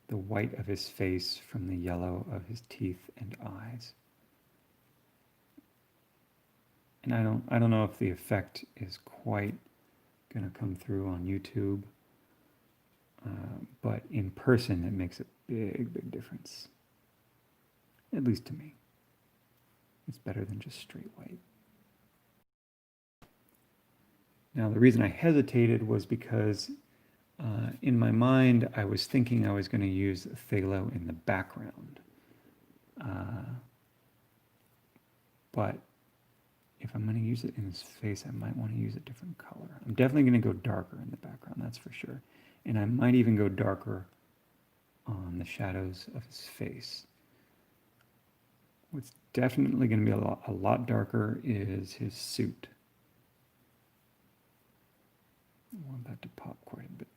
the white of his face from the yellow of his teeth and eyes. And I don't know if the effect is quite going to come through on YouTube, but in person it makes a big, big difference. At least to me. It's better than just straight white. Now, the reason I hesitated was because in my mind, I was thinking I was going to use phthalo in the background. But if I'm going to use it in his face, I might want to use a different color. I'm definitely going to go darker in the background, that's for sure. And I might even go darker on the shadows of his face. What's definitely going to be a lot darker is his suit. I want that to pop quite a bit.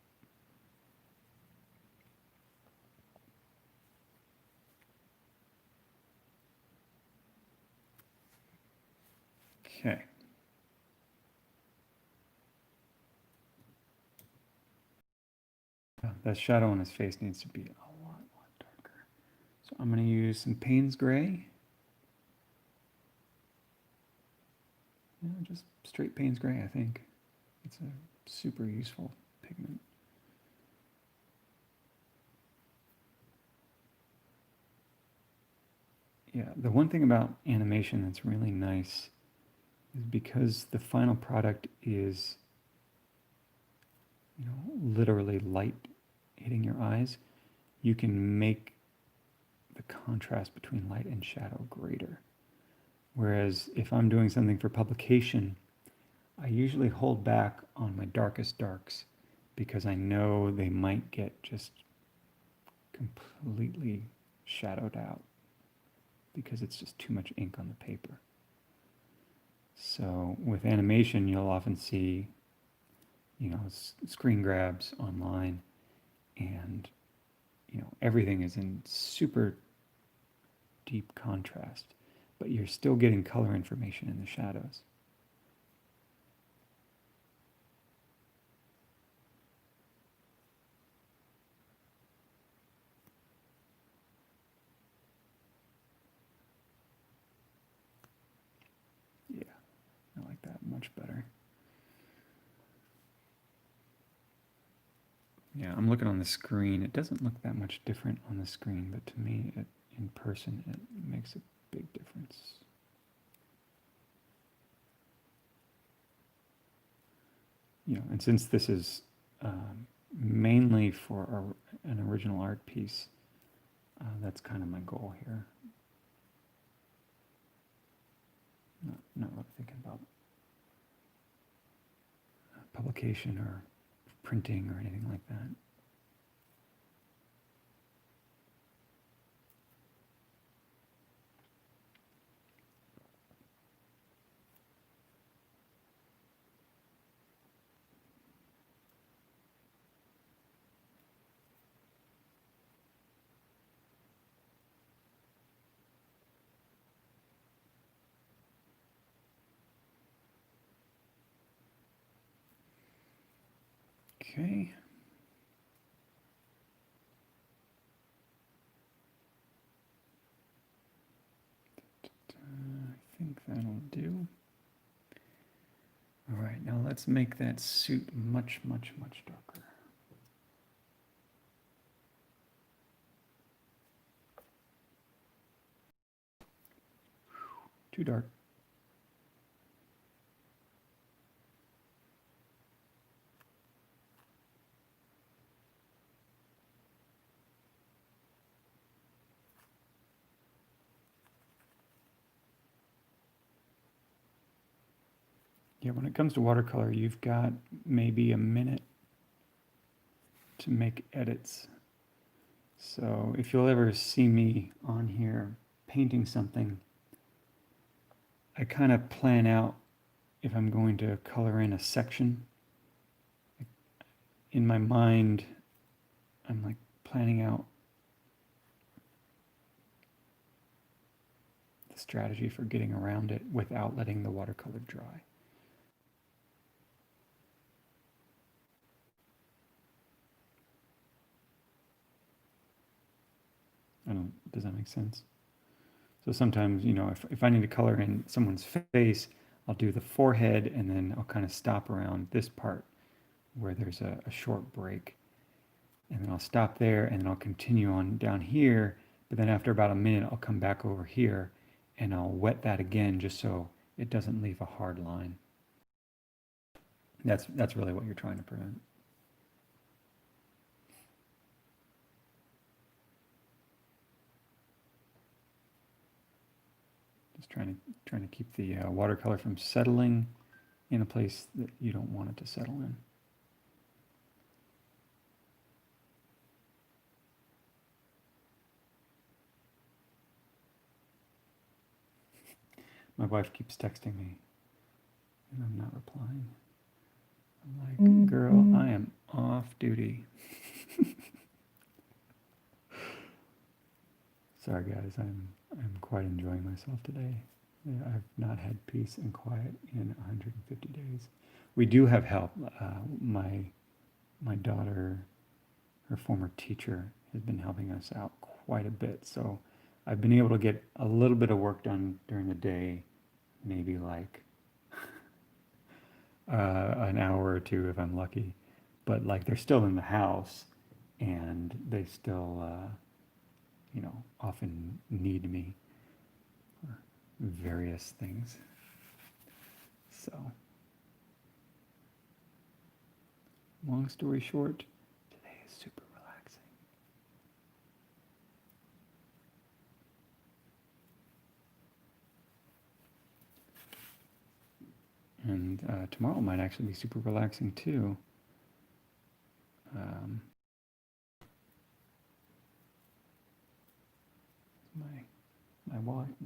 Okay. That shadow on his face needs to be a lot darker. So I'm going to use some Payne's Gray. Just straight Payne's Gray, I think. It's a super useful pigment. Yeah, the one thing about animation that's really nice is because the final product is, literally light hitting your eyes, you can make the contrast between light and shadow greater. Whereas if I'm doing something for publication, I usually hold back on my darkest darks because I know they might get just completely shadowed out because it's just too much ink on the paper. So with animation, you'll often see, screen grabs online, and everything is in super deep contrast, but you're still getting color information in the shadows. Yeah, I like that much better. Yeah, I'm looking on the screen. It doesn't look that much different on the screen, but to me, in person, it makes a big difference. And since this is mainly for an original art piece, that's kind of my goal here. Not really thinking about publication or printing or anything like that. Okay. I think that'll do. All right, now let's make that suit much darker. Too dark. Yeah, when it comes to watercolor, you've got maybe a minute to make edits. So if you'll ever see me on here painting something, I kind of plan out if I'm going to color in a section. In my mind, I'm like planning out the strategy for getting around it without letting the watercolor dry. Does that make sense? So sometimes, if I need to color in someone's face, I'll do the forehead and then I'll kind of stop around this part where there's a short break. And then I'll stop there and then I'll continue on down here. But then after about a minute, I'll come back over here and I'll wet that again just so it doesn't leave a hard line. That's really what you're trying to prevent. Just trying to keep the watercolor from settling in a place that you don't want it to settle in. My wife keeps texting me, and I'm not replying. I'm like, girl, I am off duty. Sorry, guys. I'm quite enjoying myself today. I've not had peace and quiet in 150 days. We do have help. My daughter, her former teacher, has been helping us out quite a bit. So I've been able to get a little bit of work done during the day, maybe like an hour or two if I'm lucky. But like they're still in the house, and they still, often need me for various things. So, long story short, today is super relaxing. And tomorrow might actually be super relaxing too.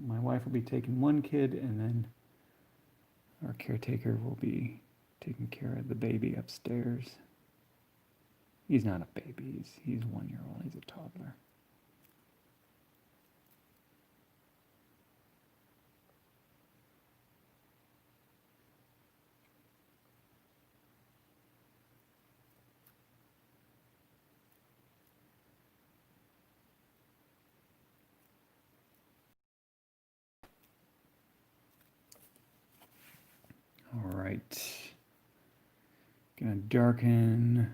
My wife will be taking one kid, and then our caretaker will be taking care of the baby upstairs. He's not a baby. He's 1 year old. He's a toddler. All right. Gonna darken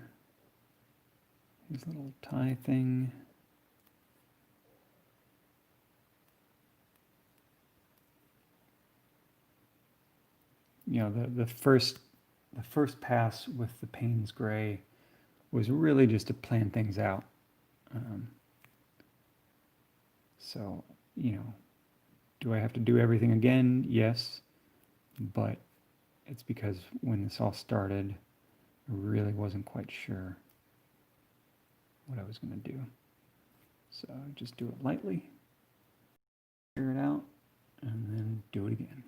his little tie thing. The first pass with the Payne's Gray was really just to plan things out. So, do I have to do everything again? Yes, but it's because when this all started, I really wasn't quite sure what I was going to do. So just do it lightly, figure it out, and then do it again.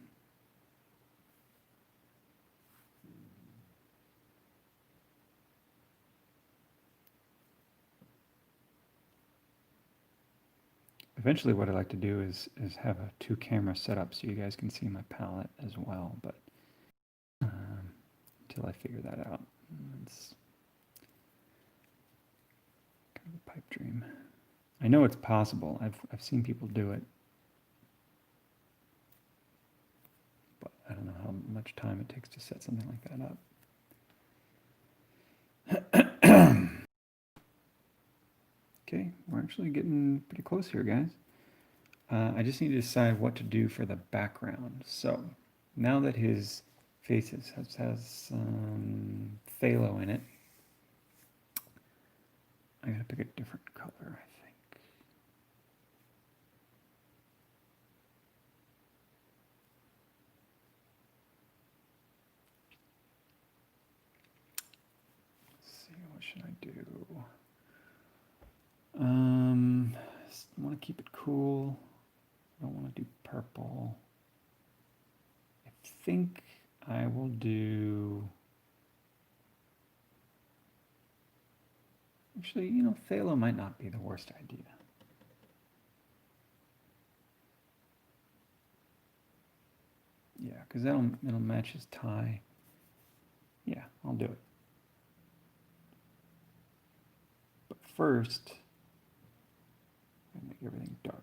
Eventually what I'd like to do is have a 2-camera setup so you guys can see my palette as well, but until I figure that out, it's kind of a pipe dream. I know it's possible. I've seen people do it, but I don't know how much time it takes to set something like that up. Okay, we're actually getting pretty close here, guys. I just need to decide what to do for the background. So now that his face has some phthalo in it, I gotta pick a different color, I think. Let's see, what should I do? I want to keep it cool. I don't want to do purple. I think I will do... Actually, phthalo might not be the worst idea. Yeah, because it'll match his tie. Yeah, I'll do it. But first, I make everything darker.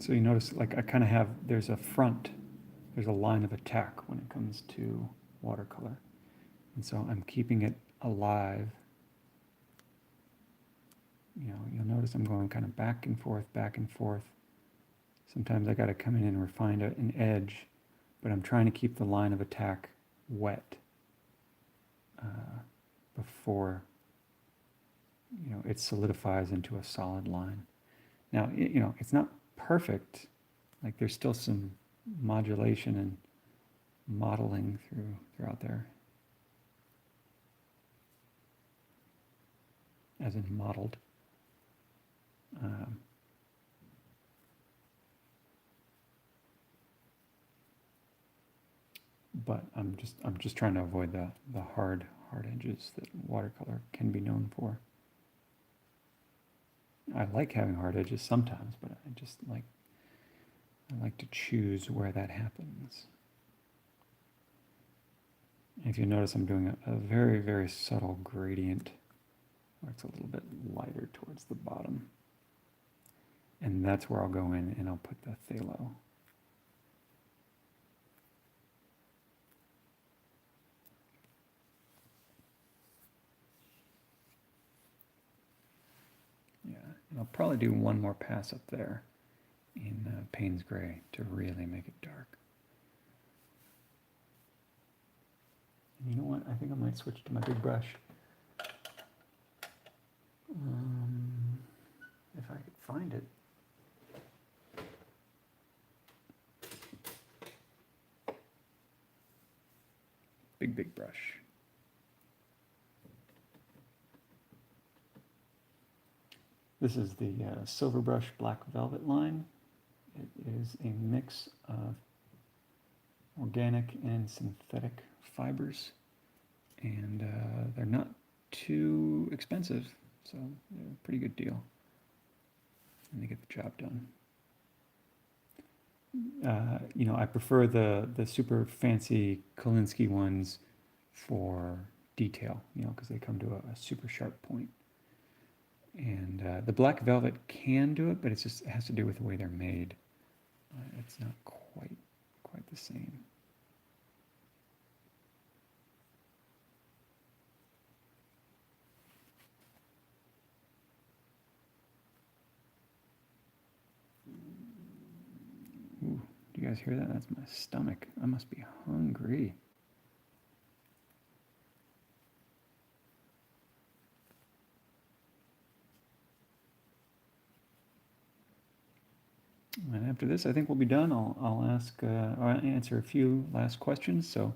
So you notice, like, I kind of have, there's a line of attack when it comes to watercolor. And so I'm keeping it alive. You'll notice I'm going kind of back and forth. Sometimes I got to come in and refine an edge but I'm trying to keep the line of attack wet before it solidifies into a solid line. Now, it's not perfect. Like there's still some modulation and modeling throughout there, as in modeled. But I'm just trying to avoid the hard edges that watercolor can be known for. I like having hard edges sometimes, but I like to choose where that happens. If you notice, I'm doing a very, very subtle gradient where it's a little bit lighter towards the bottom. And that's where I'll go in and I'll put the phthalo. Yeah, and I'll probably do one more pass up there in Payne's Gray to really make it dark. And you know what? I think I might switch to my big brush. If I could find it. Big brush. This is the Silver Brush Black Velvet line. It is a mix of organic and synthetic fibers, and they're not too expensive, so they're a pretty good deal, and they get the job done. I prefer the super fancy Kolinsky ones for detail, because they come to a super sharp point. And the Black Velvet can do it, but it has to do with the way they're made. It's not quite the same. Ooh, do you guys hear that? That's my stomach. I must be hungry. And after this, I think we'll be done. I'll answer a few last questions. So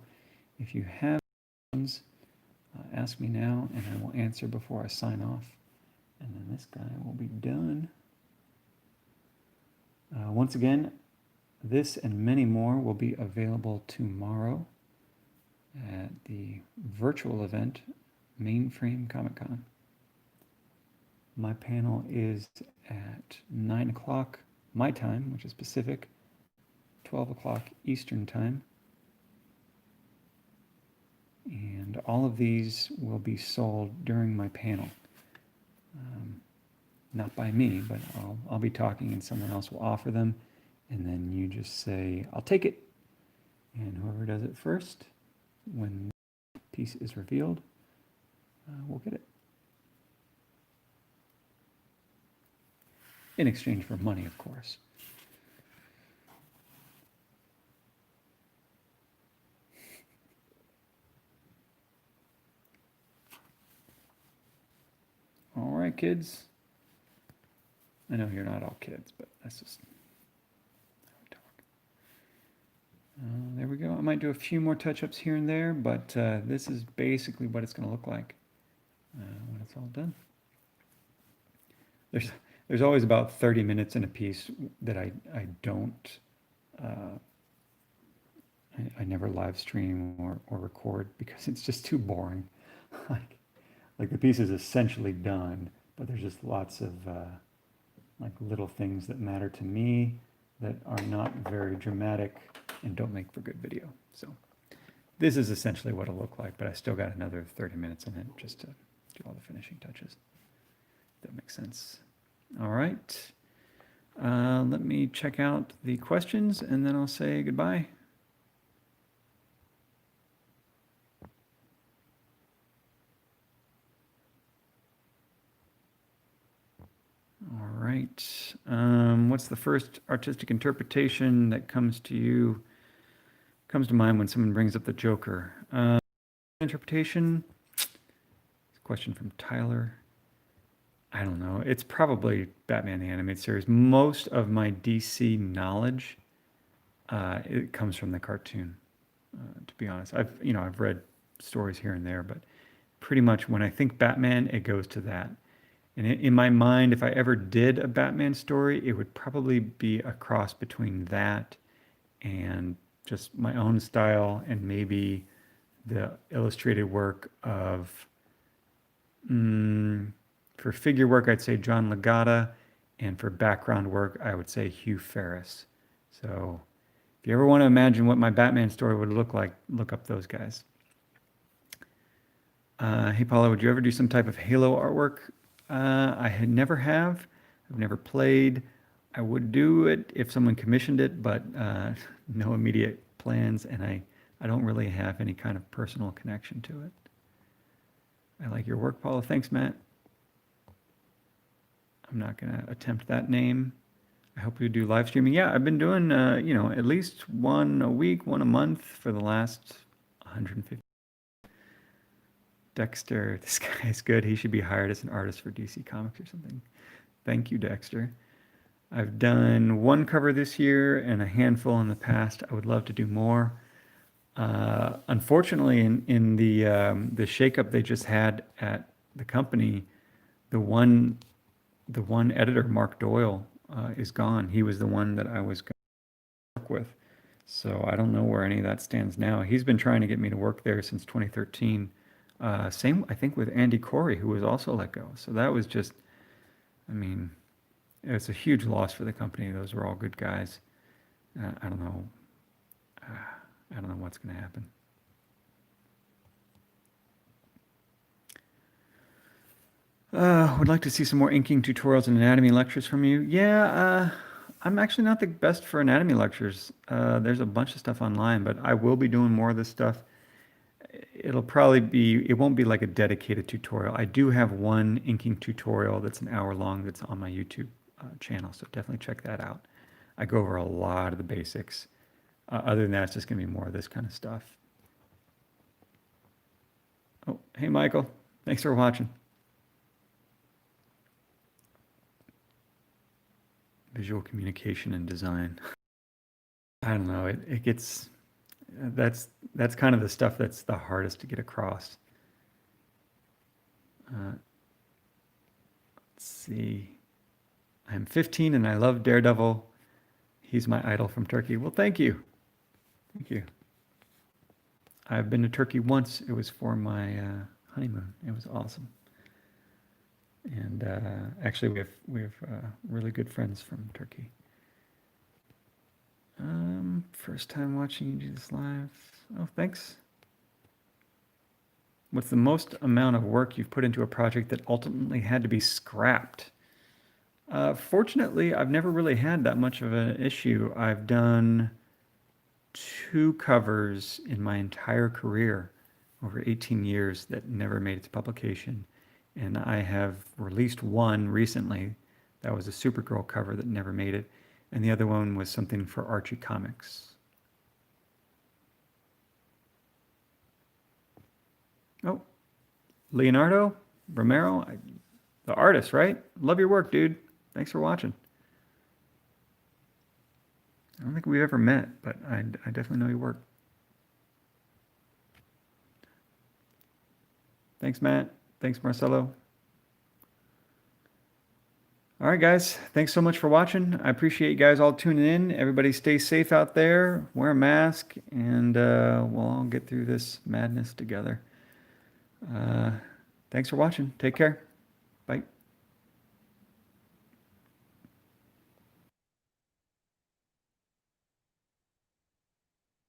if you have questions, ask me now, and I will answer before I sign off. And then this guy will be done. Once again, this and many more will be available tomorrow at the virtual event, Mainframe Comic Con. My panel is at 9 o'clock my time, which is Pacific, 12 o'clock Eastern time. And all of these will be sold during my panel. Not by me, but I'll be talking and someone else will offer them. And then you just say, I'll take it. And whoever does it first, when the piece is revealed, will get it. In exchange for money, of course. All right, kids. I know you're not all kids, but that's just how we talk. There we go. I might do a few more touch-ups here and there, but this is basically what it's going to look like when it's all done. There's always about 30 minutes in a piece that I don't, I never live stream or record because it's just too boring. like the piece is essentially done, but there's just lots of like little things that matter to me that are not very dramatic and don't make for good video. So this is essentially what it'll look like, but I still got another 30 minutes in it just to do all the finishing touches. If that makes sense. All right. Let me check out the questions and then I'll say goodbye. All right. What's the first artistic interpretation that comes to you comes to mind when someone brings up the Joker? Interpretation? Question from Tyler. I don't know. It's probably Batman the Animated Series. Most of my DC knowledge, it comes from the cartoon. To be honest, I've read stories here and there, but pretty much when I think Batman, it goes to that. And in my mind, if I ever did a Batman story, it would probably be a cross between that and just my own style and maybe the illustrated work of, for figure work, I'd say John Legata, and for background work, I would say Hugh Ferris. So if you ever want to imagine what my Batman story would look like, look up those guys. Hey Paula, would you ever do some type of Halo artwork? I had never have. I've never played. I would do it if someone commissioned it, but no immediate plans, and I don't really have any kind of personal connection to it. I like your work, Paula. Thanks, Matt. I'm not going to attempt that name. I hope you do live streaming. Yeah, I've been doing, at least one a week, one a month for the last 150. Dexter, this guy is good. He should be hired as an artist for DC Comics or something. Thank you, Dexter. I've done one cover this year and a handful in the past. I would love to do more. Unfortunately, in the shakeup they just had at the company, the one editor, Mark Doyle, is gone. He was the one that I was going to work with. So I don't know where any of that stands now. He's been trying to get me to work there since 2013. Same, I think, with Andy Corey, who was also let go. So that was just, it's a huge loss for the company. Those were all good guys. I don't know. I don't know what's going to happen. Would like to see some more inking tutorials and anatomy lectures from you. Yeah, I'm actually not the best for anatomy lectures. There's a bunch of stuff online, but I will be doing more of this stuff. It won't be like a dedicated tutorial. I do have one inking tutorial that's an hour long that's on my YouTube channel, so definitely check that out. I go over a lot of the basics. Other than that, it's just going to be more of this kind of stuff. Oh, hey, Michael. Thanks for watching. Visual communication and design. I don't know. It gets... That's kind of the stuff that's the hardest to get across. Let's see. I'm 15 and I love Daredevil. He's my idol from Turkey. Well, thank you. Thank you. I've been to Turkey once. It was for my honeymoon. It was awesome. And actually, we have really good friends from Turkey. First time watching you do this live. Oh, thanks. What's the most amount of work you've put into a project that ultimately had to be scrapped? Fortunately, I've never really had that much of an issue. I've done 2 covers in my entire career, over 18 years, that never made it to publication. And I have released one recently. That was a Supergirl cover that never made it. And the other one was something for Archie Comics. Oh, Leonardo Romero, the artist, right? Love your work, dude. Thanks for watching. I don't think we've ever met, but I definitely know your work. Thanks, Matt. Thanks, Marcelo. All right, guys. Thanks so much for watching. I appreciate you guys all tuning in. Everybody stay safe out there. Wear a mask, and we'll all get through this madness together. Thanks for watching. Take care. Bye.